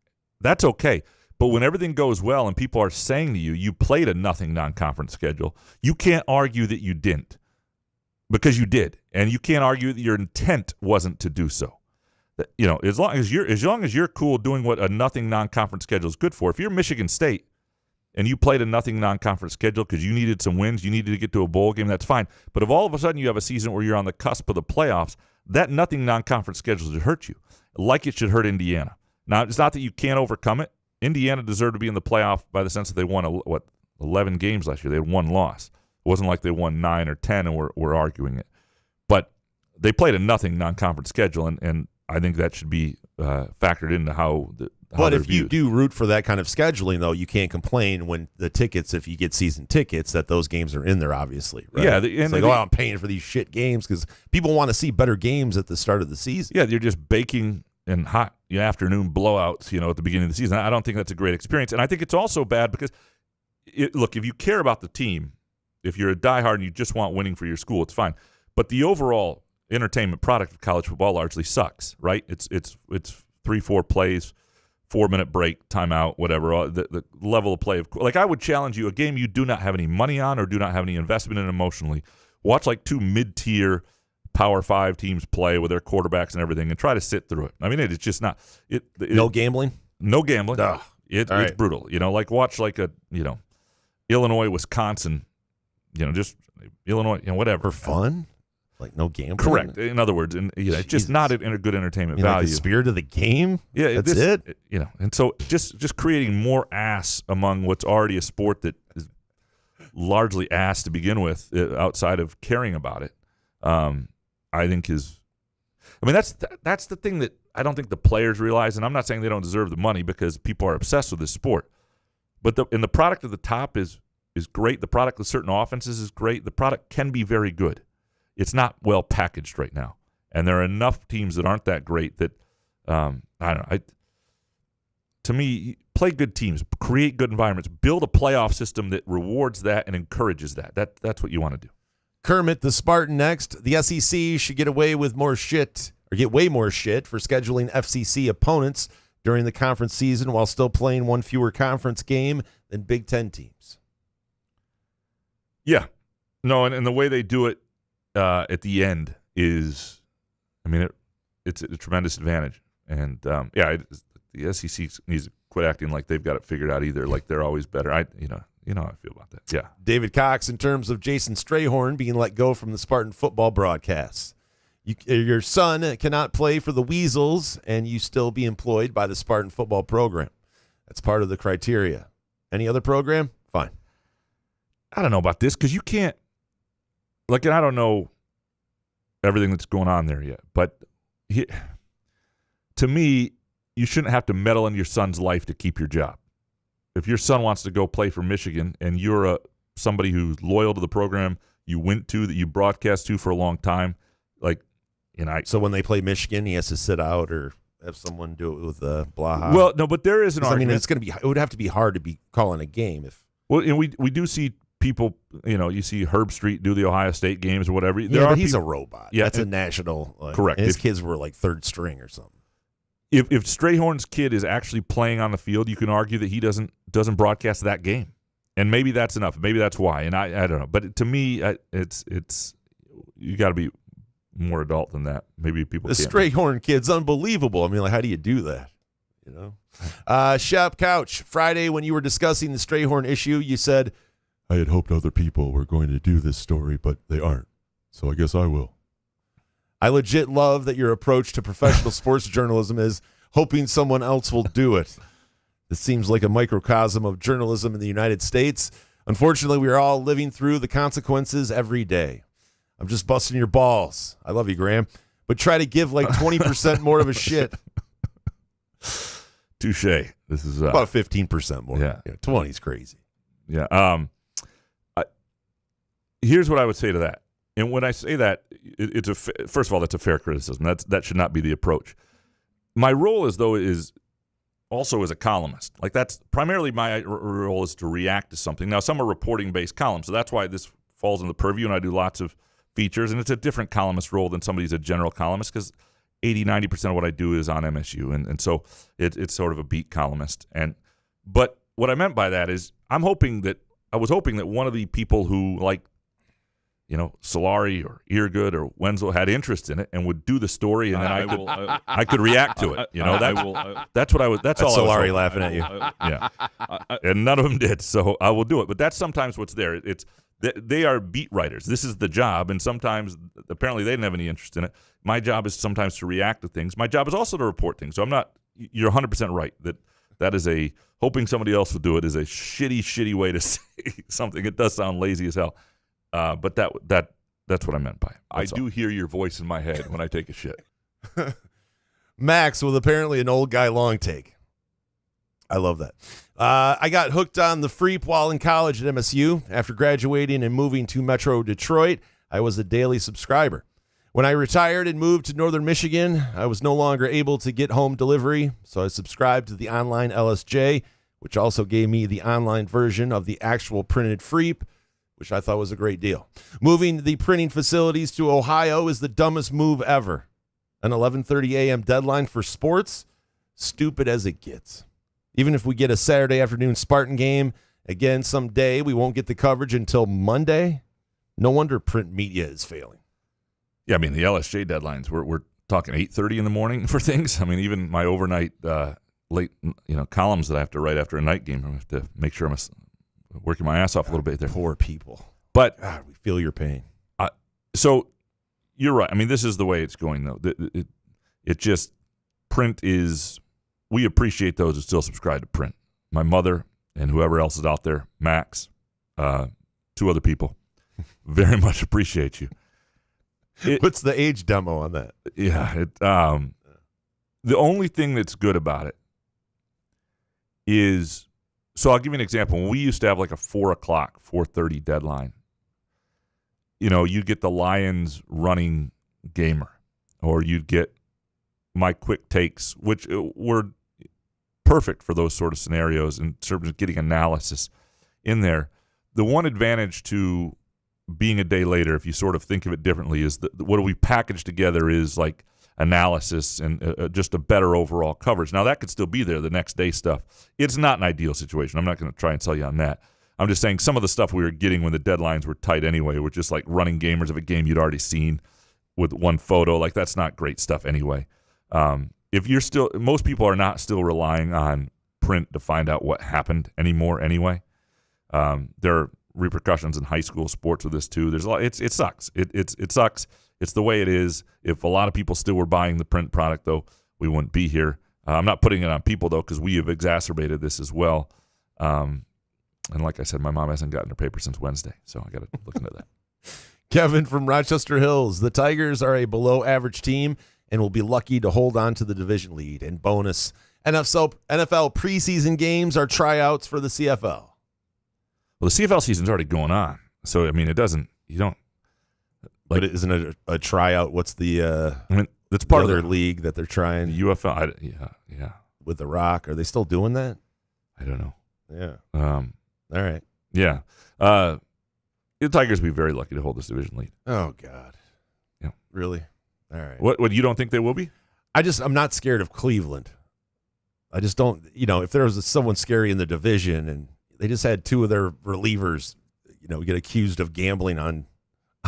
[SPEAKER 3] That's okay. But when everything goes well and people are saying to you, you played a nothing non-conference schedule, you can't argue that you didn't, because you did. And you can't argue that your intent wasn't to do so. As long as you're cool doing what a nothing non-conference schedule is good for. If you're Michigan State and you played a nothing non-conference schedule because you needed some wins, you needed to get to a bowl game, that's fine. But if all of a sudden you have a season where you're on the cusp of the playoffs, that nothing non-conference schedule should hurt you, like it should hurt Indiana. Now, it's not that you can't overcome it. Indiana deserved to be in the playoff by the sense that they won 11 games last year. They had 1 loss. It wasn't like they won 9 or 10 and we're arguing it. But they played a nothing non-conference schedule, and I think that should be factored into how
[SPEAKER 5] But
[SPEAKER 3] they're
[SPEAKER 5] if you
[SPEAKER 3] viewed.
[SPEAKER 5] do root for that kind of scheduling, though, you can't complain when the tickets, if you get season tickets, that those games are in there, obviously. Right?
[SPEAKER 3] Yeah,
[SPEAKER 5] it's like, I'm paying for these shit games because people want to see better games at the start of the season.
[SPEAKER 3] Yeah, you're just baking in hot afternoon blowouts, at the beginning of the season. I don't think that's a great experience. And I think it's also bad because, look, if you care about the team, if you're a diehard and you just want winning for your school, it's fine. But the overall entertainment product of college football largely sucks, right? It's 3-4 plays, 4-minute break, timeout, whatever. The level of play I would challenge you, a game you do not have any money on or do not have any investment in emotionally. Watch like 2 mid-tier Power 5 teams play with their quarterbacks and everything, and try to sit through it. I mean, it's just not.
[SPEAKER 5] No gambling.
[SPEAKER 3] No gambling.
[SPEAKER 5] Ugh.
[SPEAKER 3] It's
[SPEAKER 5] right.
[SPEAKER 3] brutal. Watch like a Illinois, Wisconsin. Just Illinois, whatever.
[SPEAKER 5] For fun? Like no gambling?
[SPEAKER 3] Correct. In other words, it's just not a good entertainment value.
[SPEAKER 5] Like the spirit of the game?
[SPEAKER 3] Yeah,
[SPEAKER 5] that's it?
[SPEAKER 3] And so just creating more ass among what's already a sport that is largely ass to begin with, outside of caring about it, I think that's the thing that I don't think the players realize, and I'm not saying they don't deserve the money because people are obsessed with this sport. But the product at the top is great. The product of certain offenses is great. The product can be very good. It's not well packaged right now, and there are enough teams that aren't that great that I don't know. To me, play good teams, create good environments, build a playoff system that rewards that and encourages that. That's what you want to do.
[SPEAKER 5] Kermit the Spartan next. The SEC should get way more shit for scheduling FCC opponents during the conference season while still playing one fewer conference game than Big Ten teams.
[SPEAKER 3] Yeah. No, and the way they do it at the end is, it's a tremendous advantage. And, the SEC needs to quit acting like they've got it figured out either, like they're always better. You know how I feel about that. Yeah.
[SPEAKER 5] David Cox, in terms of Jason Strayhorn being let go from the Spartan football broadcasts. Your son cannot play for the Weasels, and you still be employed by the Spartan football program. That's part of the criteria. Any other program? Fine.
[SPEAKER 3] I don't know about this because you can't, and I don't know everything that's going on there yet, but to me, you shouldn't have to meddle in your son's life to keep your job. If your son wants to go play for Michigan and you're somebody who's loyal to the program you went to, that you broadcast to for a long time,
[SPEAKER 5] so when they play Michigan, he has to sit out or have someone do it with Blaha.
[SPEAKER 3] Well, no, but there is an argument.
[SPEAKER 5] It's going to be. It would have to be hard to be calling a game if.
[SPEAKER 3] Well, and we do see people. You see Herb Street do the Ohio State games or whatever.
[SPEAKER 5] But he's a robot.
[SPEAKER 3] Yeah,
[SPEAKER 5] that's a national.
[SPEAKER 3] Correct.
[SPEAKER 5] His kids were like third string or something.
[SPEAKER 3] If Strayhorn's kid is actually playing on the field, you can argue that he doesn't broadcast that game, and maybe that's enough. Maybe that's why, and I don't know. But to me, it's you got to be more adult than that. Maybe people.
[SPEAKER 5] The Strayhorn kid's unbelievable. How do you do that? Shep Couch, Friday when you were discussing the Strayhorn issue, you said, "I had hoped other people were going to do this story, but they aren't. So I guess I will." I legit love that your approach to professional sports journalism is hoping someone else will do it. This seems like a microcosm of journalism in the United States. Unfortunately, we are all living through the consequences every day. I'm just busting your balls. I love you, Graham. But try to give 20% more of a shit.
[SPEAKER 3] Touche. This is
[SPEAKER 5] about 15% more.
[SPEAKER 3] Yeah.
[SPEAKER 5] 20 is crazy.
[SPEAKER 3] Yeah. Here's what I would say to that. And when I say that, first of all, that's a fair criticism. That should not be the approach. My role is also as a columnist. That's primarily my role is to react to something. Now, some are reporting-based columns, so that's why this falls in the purview, and I do lots of features, and it's a different columnist role than somebody who's a general columnist because 80-90% of what I do is on MSU, and so it's sort of a beat columnist. But what I meant by that is I was hoping that one of the people who Solari or Eargood or Wenzel had interest in it and would do the story, and then I could react to it. That's what I was. That's all.
[SPEAKER 5] Solari laughing at you.
[SPEAKER 3] Yeah, and none of them did. So I will do it. But that's sometimes what's there. They are beat writers. This is the job, and sometimes apparently they didn't have any interest in it. My job is sometimes to react to things. My job is also to report things. So I'm not. You're 100% right that is hoping somebody else will do it is a shitty way to say something. It does sound lazy as hell. But that's what I meant by it. I do hear your voice in my head when I take a shit.
[SPEAKER 5] Max with apparently an old guy long take. I love that. I got hooked on the Freep while in college at MSU. After graduating and moving to Metro Detroit, I was a daily subscriber. When I retired and moved to Northern Michigan, I was no longer able to get home delivery, so I subscribed to the online LSJ, which also gave me the online version of the actual printed Freep, which I thought was a great deal. Moving the printing facilities to Ohio is the dumbest move ever. An 11:30 a.m. deadline for sports? Stupid as it gets. Even if we get a Saturday afternoon Spartan game, again, someday we won't get the coverage until Monday. No wonder print media is failing.
[SPEAKER 3] Yeah, I mean, the LSJ deadlines, we're talking 8:30 in the morning for things. I mean, even my overnight late columns that I have to write after a night game, I have to make sure I'm working my ass off a little bit there.
[SPEAKER 5] Poor people.
[SPEAKER 3] But
[SPEAKER 5] God, we feel your pain.
[SPEAKER 3] So you're right. I mean, this is the way it's going, though. It just, print is, we appreciate those who still subscribe to print. My mother and whoever else is out there, Max, 2 other people, very much appreciate you.
[SPEAKER 5] What's the age demo on that?
[SPEAKER 3] Yeah. The only thing that's good about it is, so I'll give you an example. When we used to have like a 4:30 deadline, you'd get the Lions running gamer, or you'd get my quick takes, which were perfect for those sort of scenarios in terms of getting analysis in there. The one advantage to being a day later, if you sort of think of it differently, is that what we package together is like analysis and just a better overall coverage. Now, that could still be there, the next day stuff. It's not an ideal situation. I'm not going to try and tell you on that. I'm just saying some of the stuff we were getting when the deadlines were tight anyway were just like running gamers of a game you'd already seen with one photo. Like, that's not great stuff anyway. If you're still, most people are not still relying on print to find out what happened anymore anyway. There are repercussions in high school sports with this too. There's a lot. It sucks. It sucks. It's the way it is. If a lot of people still were buying the print product, though, we wouldn't be here. I'm not putting it on people, though, because we have exacerbated this as well. And like I said, my mom hasn't gotten her paper since Wednesday, so I got to look into that.
[SPEAKER 5] Kevin from Rochester Hills. The Tigers are a below-average team and will be lucky to hold on to the division lead. And bonus, NFL preseason games are tryouts for the CFL.
[SPEAKER 3] Well, the CFL season's already going on, so I mean, you don't.
[SPEAKER 5] But isn't it a tryout? What's the?
[SPEAKER 3] I mean, that's part
[SPEAKER 5] of
[SPEAKER 3] their
[SPEAKER 5] league that they're trying.
[SPEAKER 3] UFL, yeah.
[SPEAKER 5] With The Rock, are they still doing that?
[SPEAKER 3] I don't know.
[SPEAKER 5] Yeah. All right.
[SPEAKER 3] Yeah. The Tigers will be very lucky to hold this division lead.
[SPEAKER 5] Oh God.
[SPEAKER 3] Yeah.
[SPEAKER 5] Really? All right.
[SPEAKER 3] What you don't think they will be?
[SPEAKER 5] I'm not scared of Cleveland. I just don't. If there was someone scary in the division and they just had 2 of their relievers, get accused of gambling on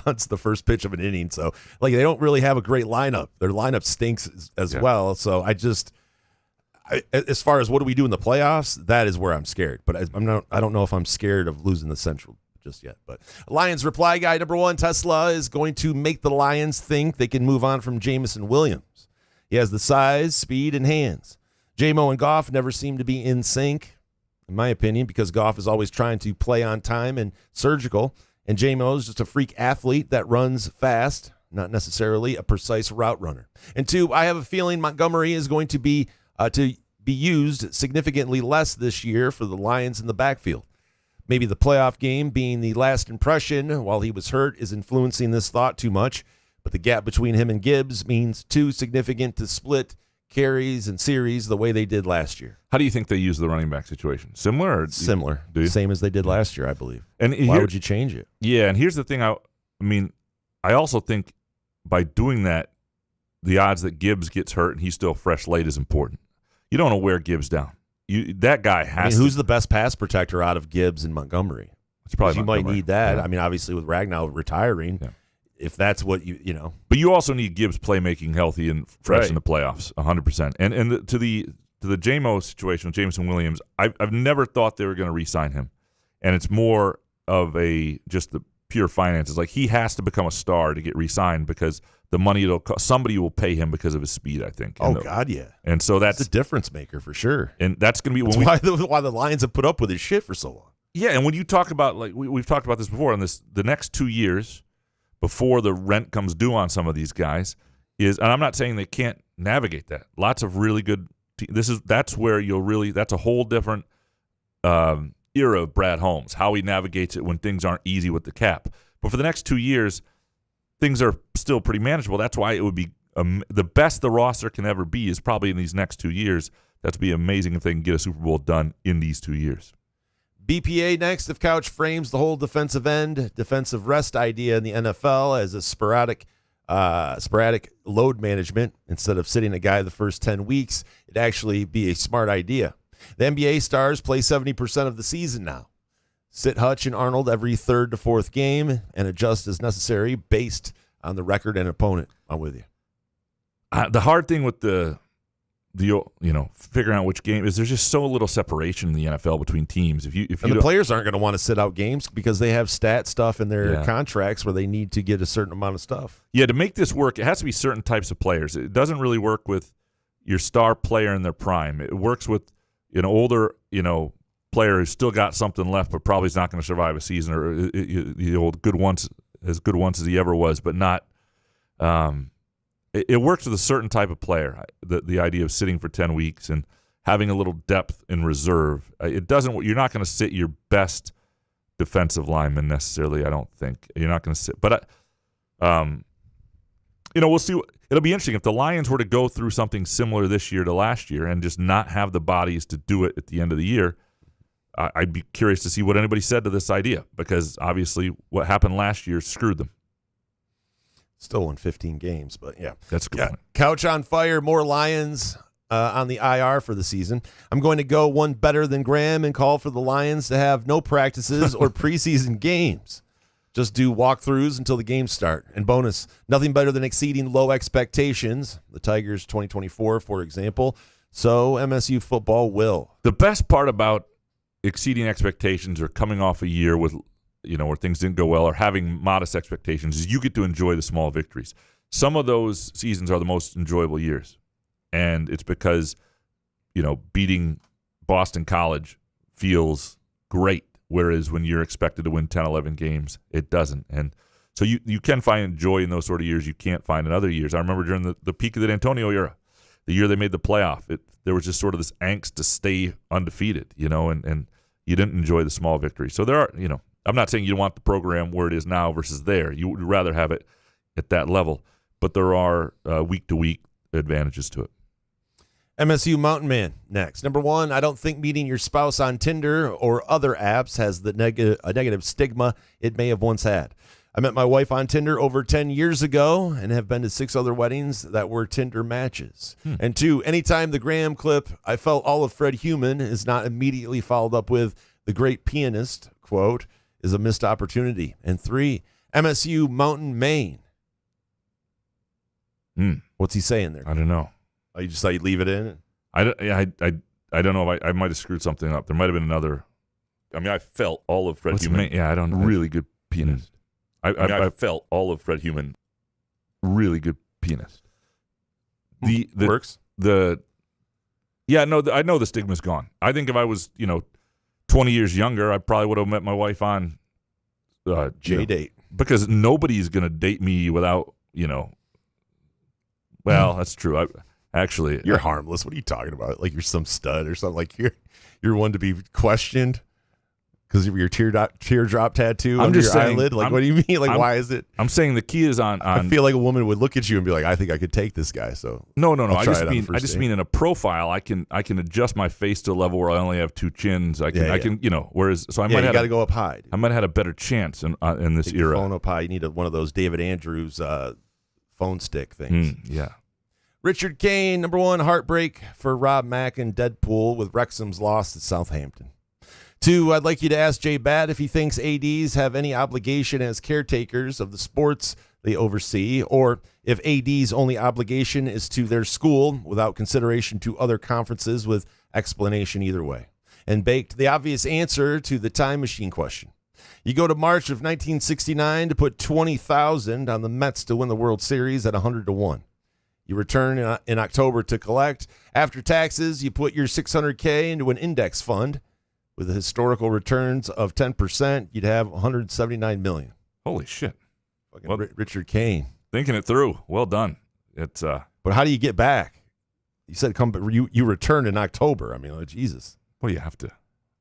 [SPEAKER 5] the first pitch of an inning. So, they don't really have a great lineup. Their lineup stinks as well. So, as far as what do we do in the playoffs, that is where I'm scared. But I don't know if I'm scared of losing the Central just yet. But Lions reply guy number 1, Tesla is going to make the Lions think they can move on from Jamison Williams. He has the size, speed, and hands. J-Mo and Goff never seem to be in sync, in my opinion, because Goff is always trying to play on time and surgical, and J-Mo is just a freak athlete that runs fast, not necessarily a precise route runner. And 2, I have a feeling Montgomery is going to be used significantly less this year for the Lions in the backfield. Maybe the playoff game being the last impression while he was hurt is influencing this thought too much, but the gap between him and Gibbs means too significant to split carries and series the way they did last year.
[SPEAKER 3] How do you think they use the running back situation? Similar? Or
[SPEAKER 5] Similar.
[SPEAKER 3] Do you?
[SPEAKER 5] Same as they did last year, I believe.
[SPEAKER 3] And
[SPEAKER 5] why would you change it?
[SPEAKER 3] Yeah, and here's the thing. I also think by doing that, the odds that Gibbs gets hurt and he's still fresh late is important. You don't want to wear Gibbs down. That guy has
[SPEAKER 5] who's the best pass protector out of Gibbs and Montgomery?
[SPEAKER 3] It's probably
[SPEAKER 5] you might need that.
[SPEAKER 3] Yeah.
[SPEAKER 5] Obviously with Ragnow retiring, if that's what you know.
[SPEAKER 3] But you also need Gibbs playmaking healthy and fresh in the playoffs, 100%. And to the J-Mo situation with Jameson Williams, I've never thought they were going to re-sign him, and it's more of just the pure finances. Like, he has to become a star to get re-signed because the money it'll cost, somebody will pay him because of his speed, I think.
[SPEAKER 5] God, yeah.
[SPEAKER 3] And so that's
[SPEAKER 5] a difference maker for sure.
[SPEAKER 3] And that's going to be
[SPEAKER 5] why the Lions have put up with his shit for so long.
[SPEAKER 3] Yeah, and when you talk about, like we've talked about this before, on the next 2 years before the rent comes due on some of these guys and I'm not saying they can't navigate that. Lots of really good. That's where that's a whole different era of Brad Holmes. How he navigates it when things aren't easy with the cap. But for the next 2 years, things are still pretty manageable. That's why it would be the best the roster can ever be is probably in these next 2 years. That'd be amazing if they can get a Super Bowl done in these 2 years.
[SPEAKER 5] BPA next. If Couch frames the whole defensive rest idea in the NFL as a sporadic load management instead of sitting a guy the first 10 weeks, it'd actually be a smart idea. The NBA stars play 70% of the season now. Sit Hutch and Arnold every third to fourth game and adjust as necessary based on the record and opponent. I'm with you.
[SPEAKER 3] The hard thing with the figuring out which game is there's just so little separation in the NFL between teams. If the
[SPEAKER 5] players aren't going to want to sit out games because they have stat stuff in their contracts where they need to get a certain amount of stuff.
[SPEAKER 3] Yeah, to make this work, it has to be certain types of players. It doesn't really work with your star player in their prime. It works with an older, player who's still got something left, but probably is not going to survive a season, or the old good once as he ever was, but not. It works with a certain type of player. The idea of sitting for 10 weeks and having a little depth in reserve. It doesn't. You're not going to sit your best defensive lineman necessarily. I don't think you're not going to sit. But we'll see. It'll be interesting if the Lions were to go through something similar this year to last year and just not have the bodies to do it at the end of the year. I'd be curious to see what anybody said to this idea, because obviously what happened last year screwed them.
[SPEAKER 5] Still won 15 games, but yeah.
[SPEAKER 3] That's a good point.
[SPEAKER 5] Couch on fire, more Lions on the IR for the season. I'm going to go one better than Graham and call for the Lions to have no practices or preseason games. Just do walkthroughs until the games start. And bonus, nothing better than exceeding low expectations. The Tigers 2024, for example. So MSU football will.
[SPEAKER 3] The best part about exceeding expectations or coming off a year with where things didn't go well or having modest expectations is you get to enjoy the small victories. Some of those seasons are the most enjoyable years. And it's because, beating Boston College feels great, whereas when you're expected to win 10, 11 games, it doesn't. And so you can find joy in those sort of years you can't find in other years. I remember during the peak of the D'Antonio era, the year they made the playoff, there was just sort of this angst to stay undefeated, and you didn't enjoy the small victories. So there are, I'm not saying you want the program where it is now versus there. You would rather have it at that level, but there are week-to-week advantages to it.
[SPEAKER 5] MSU Mountain Man next. Number one, I don't think meeting your spouse on Tinder or other apps has a negative stigma it may have once had. I met my wife on Tinder over 10 years ago and have been to 6 other weddings that were Tinder matches. And 2, anytime the Graham clip, I felt all of Fred Human, is not immediately followed up with the great pianist, quote, is a missed opportunity. And 3, MSU Mountain Maine. What's he saying there?
[SPEAKER 3] I don't know.
[SPEAKER 5] Oh, you just thought you'd leave it in?
[SPEAKER 3] I don't know if I might have screwed something up. There might have been another. I mean, I felt all of Fred Human.
[SPEAKER 5] Yeah, I don't know.
[SPEAKER 3] Really good pianist. I felt all of Fred Human. Really good pianist. The
[SPEAKER 5] works.
[SPEAKER 3] I know the stigma's gone. I think if I was 20 years younger, I probably would have met my wife on
[SPEAKER 5] J-Date,
[SPEAKER 3] because nobody's going to date me without Well, that's true. Actually,
[SPEAKER 5] you're harmless. What are you talking about? Like you're some stud or something? Like you're one to be questioned because of your teardrop tattoo on your eyelid? Like, what do you mean? Like, why is it?
[SPEAKER 3] I'm saying the key is on.
[SPEAKER 5] I feel like a woman would look at you and be like, I think I could take this guy. So
[SPEAKER 3] no. I just mean in a profile, I can adjust my face to a level where I only have 2 chins. I can whereas so I might have
[SPEAKER 5] got to go up high.
[SPEAKER 3] I might have had a better chance in this era.
[SPEAKER 5] Phone up high. You need one of those David Andrews phone stick things.
[SPEAKER 3] Yeah.
[SPEAKER 5] Richard Kane, number one, heartbreak for Rob Mack and Deadpool with Wrexham's loss at Southampton. 2, I'd like you to ask Jay Batt if he thinks ADs have any obligation as caretakers of the sports they oversee, or if AD's only obligation is to their school without consideration to other conferences, with explanation either way. And baked the obvious answer to the time machine question. You go to March of 1969 to put $20,000 on the Mets to win the World Series at 100-1. You return in October to collect. After taxes, you put your $600K into an index fund. With the historical returns of 10%, you'd have $179 million.
[SPEAKER 3] Holy shit!
[SPEAKER 5] Richard Kane
[SPEAKER 3] thinking it through. Well done. It's
[SPEAKER 5] but But how do you get back? You said you return in October. I mean, oh, Jesus.
[SPEAKER 3] Well, you have to.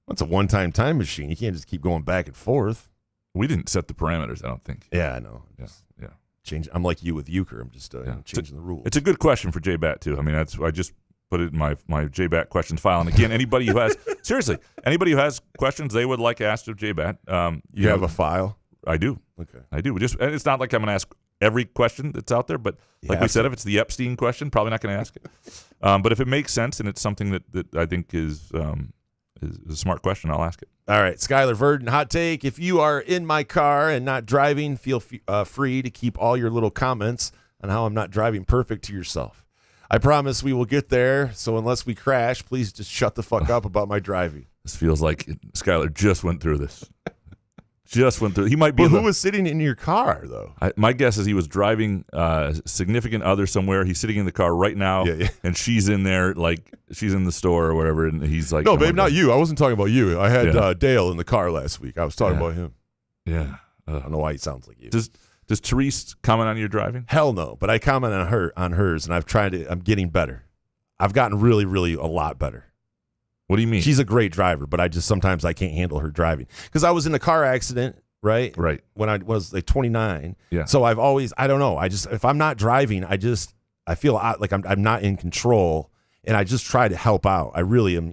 [SPEAKER 5] That's a one-time time machine. You can't just keep going back and forth.
[SPEAKER 3] We didn't set the parameters, I don't think.
[SPEAKER 5] Yeah, I know.
[SPEAKER 3] Yeah.
[SPEAKER 5] I'm like you with Euchre. I'm just changing the rules.
[SPEAKER 3] It's a good question for J-Bat, too. I mean, I just put it in my J-Bat questions file. And again, anybody who has questions they would like asked of J-Bat.
[SPEAKER 5] You have a file?
[SPEAKER 3] I do.
[SPEAKER 5] Okay.
[SPEAKER 3] I do. And it's not like I'm going to ask every question that's out there, but like we said, if it's the Epstein question, probably not going to ask it. But if it makes sense and it's something that I think is a smart question, I'll ask it.
[SPEAKER 5] All right, Skylar Verdon, hot take. If you are in my car and not driving, feel free to keep all your little comments on how I'm not driving perfect to yourself. I promise we will get there, so unless we crash, please just shut the fuck up about my driving.
[SPEAKER 3] This feels like Skylar just went through this. He might be.
[SPEAKER 5] But who was sitting in your car, though?
[SPEAKER 3] My guess is he was driving a significant other somewhere. He's sitting in the car right now, and she's in there, like she's in the store or whatever, and he's like,
[SPEAKER 5] "No, babe, not you. I wasn't talking about you. I had Dale in the car last week. I was talking about him."
[SPEAKER 3] Yeah,
[SPEAKER 5] I don't know why he sounds like you.
[SPEAKER 3] Does Therese comment on your driving?
[SPEAKER 5] Hell no, but I comment on hers, and I'm getting better. I've gotten really, really a lot better.
[SPEAKER 3] What do you mean?
[SPEAKER 5] She's a great driver, but sometimes I can't handle her driving because I was in a car accident, right?
[SPEAKER 3] Right.
[SPEAKER 5] When I was like 29.
[SPEAKER 3] Yeah.
[SPEAKER 5] So I don't know. If I'm not driving, I feel like I'm not in control, and I just try to help out. I really am,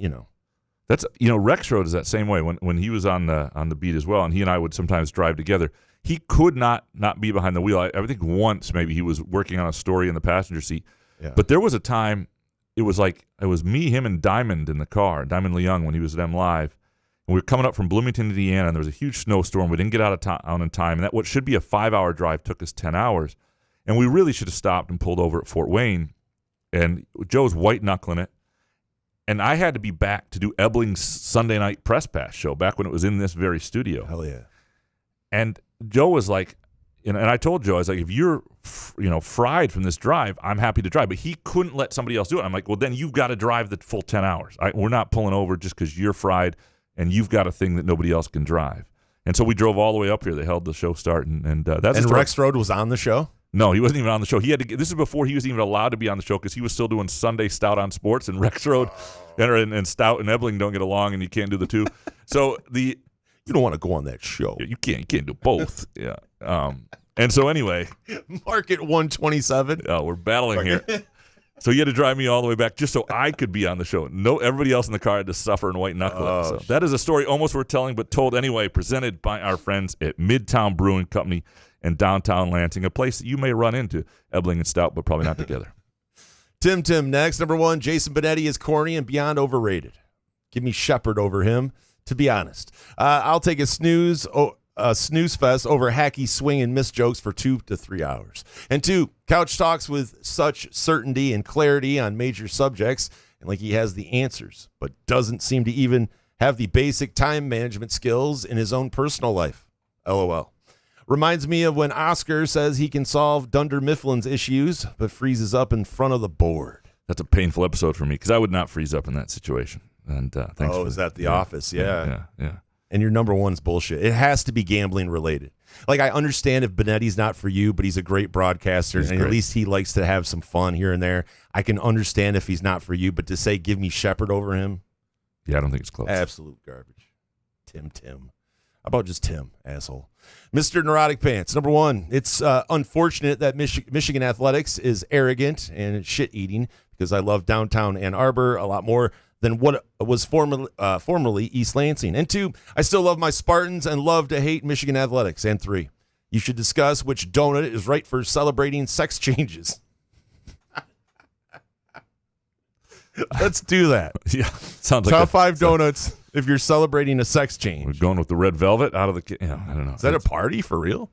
[SPEAKER 3] That's Rexroad is that same way. When he was on the beat as well, and he and I would sometimes drive together. He could not be behind the wheel. I think once maybe he was working on a story in the passenger seat.
[SPEAKER 5] Yeah.
[SPEAKER 3] But there was a time it was me, him, and Diamond in the car, Diamond Leung, when he was at M Live. And we were coming up from Bloomington, Indiana, and there was a huge snowstorm. We didn't get out of town on time. And that what should be a 5-hour drive took us 10 hours. And we really should have stopped and pulled over at Fort Wayne. And Joe's white-knuckling it. And I had to be back to do Ebling's Sunday night press pass show back when it was in this very studio.
[SPEAKER 5] Hell yeah.
[SPEAKER 3] And Joe was like, and I told Joe, I was like, if you're, fried from this drive, I'm happy to drive. But he couldn't let somebody else do it. I'm like, well, then you've got to drive the full 10 hours. We're not pulling over just because you're fried and you've got a thing that nobody else can drive. And so we drove all the way up here. They held the show start, and that's.
[SPEAKER 5] And Rexroad was on the show?
[SPEAKER 3] No, he wasn't even on the show. He had to. This is before he was even allowed to be on the show because he was still doing Sunday Stout on Sports, and Rexroad and Stout and Ebling don't get along, and you can't do the two. So
[SPEAKER 5] you don't want to go on that show.
[SPEAKER 3] You can't do both. Yeah. And so anyway,
[SPEAKER 5] Market 127.
[SPEAKER 3] We're battling here. So he had to drive me all the way back just so I could be on the show. No, everybody else in the car had to suffer and white knuckle it. So that is a story almost worth telling, but told anyway. Presented by our friends at Midtown Brewing Company in downtown Lansing, a place that you may run into Ebling and Stout, but probably not together.
[SPEAKER 5] Tim next. Number 1, Jason Benetti is corny and beyond overrated. Give me Shepard over him, to be honest. I'll take a snooze fest over hacky swing and miss jokes for 2 to 3 hours. And 2, couch talks with such certainty and clarity on major subjects, and like he has the answers, but doesn't seem to even have the basic time management skills in his own personal life. LOL. Reminds me of when Oscar says he can solve Dunder Mifflin's issues, but freezes up in front of the board.
[SPEAKER 3] That's a painful episode for me because I would not freeze up in that situation. And thanks.
[SPEAKER 5] Is that The Office? Yeah.
[SPEAKER 3] Yeah.
[SPEAKER 5] And your number 1's bullshit. It has to be gambling related. Like, I understand if Benetti's not for you, but he's a great broadcaster, and at least he likes to have some fun here and there. I can understand if he's not for you, but to say give me Shepard over him,
[SPEAKER 3] yeah, I don't think it's close.
[SPEAKER 5] Absolute garbage. Tim. How about just Tim, asshole? Mr. Neurotic Pants. Number 1, it's unfortunate that Michigan athletics is arrogant and shit-eating because I love downtown Ann Arbor a lot more than what was formerly East Lansing. And 2, I still love my Spartans and love to hate Michigan athletics. And 3, you should discuss which donut is right for celebrating sex changes. Let's do that.
[SPEAKER 3] Yeah, sounds like
[SPEAKER 5] top 5 donuts if you're celebrating a sex change.
[SPEAKER 3] We're going with the red velvet out of the. I don't know.
[SPEAKER 5] Is that a party for real?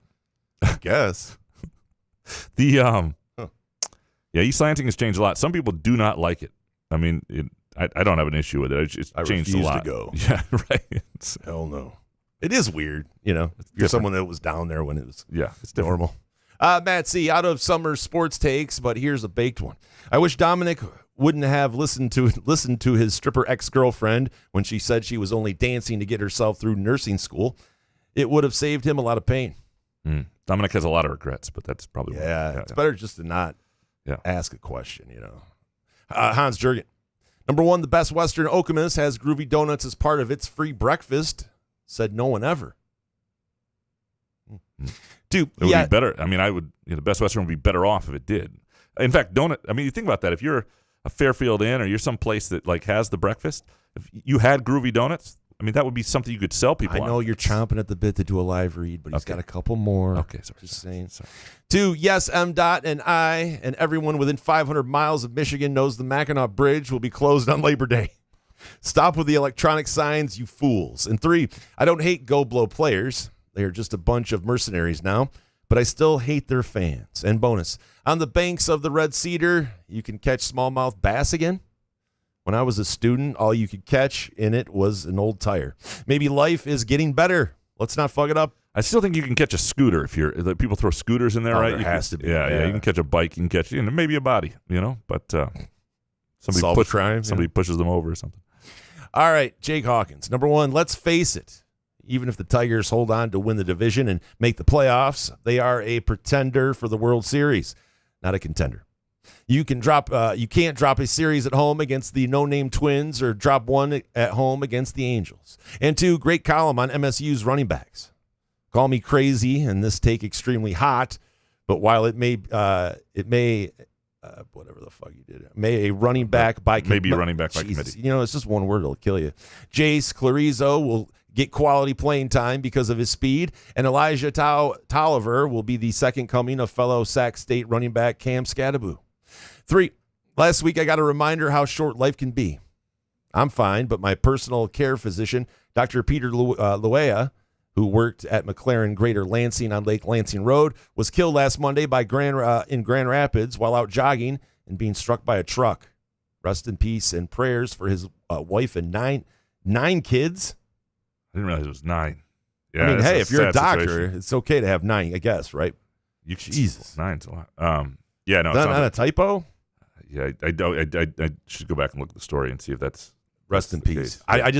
[SPEAKER 5] I guess.
[SPEAKER 3] Yeah, East Lansing has changed a lot. Some people do not like it. I mean, I don't have an issue with it. It's changed a lot.
[SPEAKER 5] To go.
[SPEAKER 3] Yeah, right.
[SPEAKER 5] Hell no. It is weird, You're someone that was down there when it was
[SPEAKER 3] it's
[SPEAKER 5] normal. Matt C., out of summer sports takes, but here's a baked one. I wish Dominic wouldn't have listened to his stripper ex-girlfriend when she said she was only dancing to get herself through nursing school. It would have saved him a lot of pain.
[SPEAKER 3] Dominic has a lot of regrets, but that's probably
[SPEAKER 5] it's better just to not ask a question, Hans Jurgen. Number 1, the Best Western Okemos has Groovy Donuts as part of its free breakfast. Said no one ever. Dude,
[SPEAKER 3] it would be better. I mean, the Best Western would be better off if it did. In fact, you think about that. If you're a Fairfield Inn or you're someplace that like has the breakfast, if you had Groovy Donuts, I mean, that would be something you could sell people
[SPEAKER 5] I know
[SPEAKER 3] on.
[SPEAKER 5] you're chomping at the bit to do a live read, but he's got a couple more.
[SPEAKER 3] Okay, sorry.
[SPEAKER 5] Just saying. Sorry. 2, yes, MDOT and I and everyone within 500 miles of Michigan knows the Mackinac Bridge will be closed on Labor Day. Stop with the electronic signs, you fools. And 3, I don't hate Go Blow players. They are just a bunch of mercenaries now, but I still hate their fans. And bonus, on the banks of the Red Cedar, you can catch smallmouth bass again. When I was a student, all you could catch in it was an old tire. Maybe life is getting better. Let's not fuck it up.
[SPEAKER 3] I still think you can catch a scooter if people throw scooters in there, right?
[SPEAKER 5] There has to be.
[SPEAKER 3] Yeah. You can catch a bike, you can catch maybe a body, but somebody pushes them over or something.
[SPEAKER 5] All right, Jake Hawkins. Number 1, let's face it. Even if the Tigers hold on to win the division and make the playoffs, they are a pretender for the World Series, not a contender. You can't drop a series at home against the no-name Twins or drop one at home against the Angels. And 2, great column on MSU's running backs. Call me crazy and this take extremely hot, but while it may whatever the fuck you did, may a running back by
[SPEAKER 3] maybe running back by committee.
[SPEAKER 5] It's just one word, it'll kill you. Jace Clarizo will get quality playing time because of his speed, and Elijah Tolliver will be the second coming of fellow Sac State running back Cam Scadaboo. 3, last week I got a reminder how short life can be. I'm fine, but my personal care physician, Dr. Peter Luea, who worked at McLaren Greater Lansing on Lake Lansing Road, was killed last Monday in Grand Rapids while out jogging and being struck by a truck. Rest in peace and prayers for his wife and nine kids.
[SPEAKER 3] I didn't realize it was 9. Yeah,
[SPEAKER 5] I mean, hey, if you're a doctor,
[SPEAKER 3] situation.
[SPEAKER 5] it's okay to have 9, I guess, right?
[SPEAKER 3] Jesus, 9's a lot. Yeah, no,
[SPEAKER 5] is that not a typo?
[SPEAKER 3] Yeah, I should go back and look at the story and see if that's
[SPEAKER 5] rest in peace. I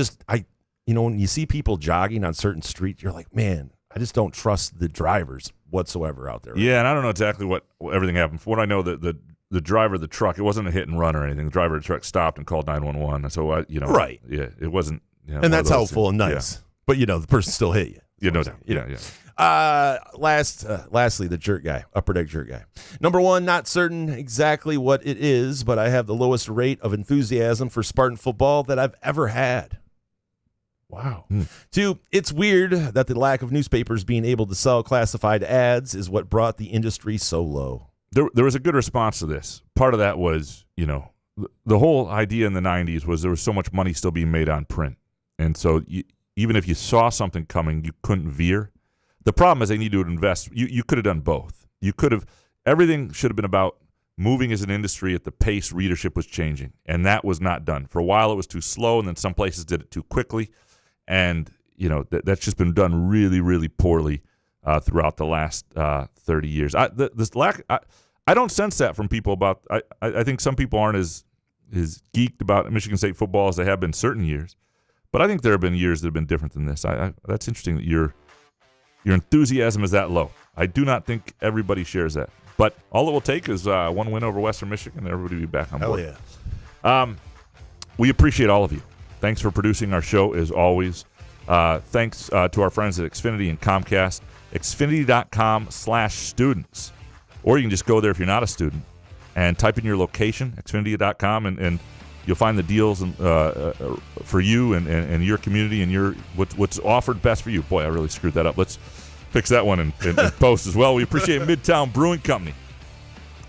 [SPEAKER 5] when you see people jogging on certain streets, you're like, man, I just don't trust the drivers whatsoever out there. Right?
[SPEAKER 3] Yeah, and I don't know exactly what everything happened. From what I know, the driver of the truck, it wasn't a hit and run or anything. The driver of the truck stopped and called 911. So
[SPEAKER 5] right,
[SPEAKER 3] yeah, it wasn't.
[SPEAKER 5] And that's helpful and nice. Yeah. But the person still hit you.
[SPEAKER 3] Yeah, no doubt. Yeah.
[SPEAKER 5] Lastly, the jerk guy, upper deck jerk guy. Number 1, not certain exactly what it is, but I have the lowest rate of enthusiasm for Spartan football that I've ever had. Wow. 2, it's weird that the lack of newspapers being able to sell classified ads is what brought the industry so low.
[SPEAKER 3] There was a good response to this. Part of that was, the whole idea in the 90s was there was so much money still being made on print. And so even if you saw something coming, you couldn't veer. The problem is they need to invest. You could have done both. Everything should have been about moving as an industry at the pace readership was changing, and that was not done. For a while it was too slow, and then some places did it too quickly, and that's just been done really, really poorly throughout the last 30 years. I don't sense that from people about. I think some people aren't as geeked about Michigan State football as they have been certain years, but I think there have been years that have been different than this. That's interesting that your enthusiasm is that low. I do not think everybody shares that. But all it will take is one win over Western Michigan, and everybody will be back on board.
[SPEAKER 5] Hell yeah.
[SPEAKER 3] We appreciate all of you. Thanks for producing our show, as always. Thanks to our friends at Xfinity and Comcast. Xfinity.com/students. Or you can just go there if you're not a student and type in your location, Xfinity.com, and you'll find the deals for you and your community and what's offered best for you. Boy, I really screwed that up. Let's fix that one in post as well. We appreciate Midtown Brewing Company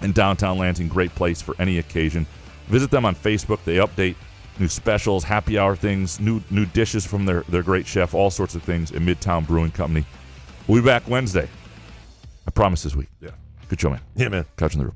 [SPEAKER 3] in downtown Lansing. Great place for any occasion. Visit them on Facebook. They update new specials, happy hour things, new dishes from their great chef, all sorts of things in Midtown Brewing Company. We'll be back Wednesday. I promise this week.
[SPEAKER 5] Yeah.
[SPEAKER 3] Good show, man.
[SPEAKER 5] Yeah, man.
[SPEAKER 3] Couch in the Roof.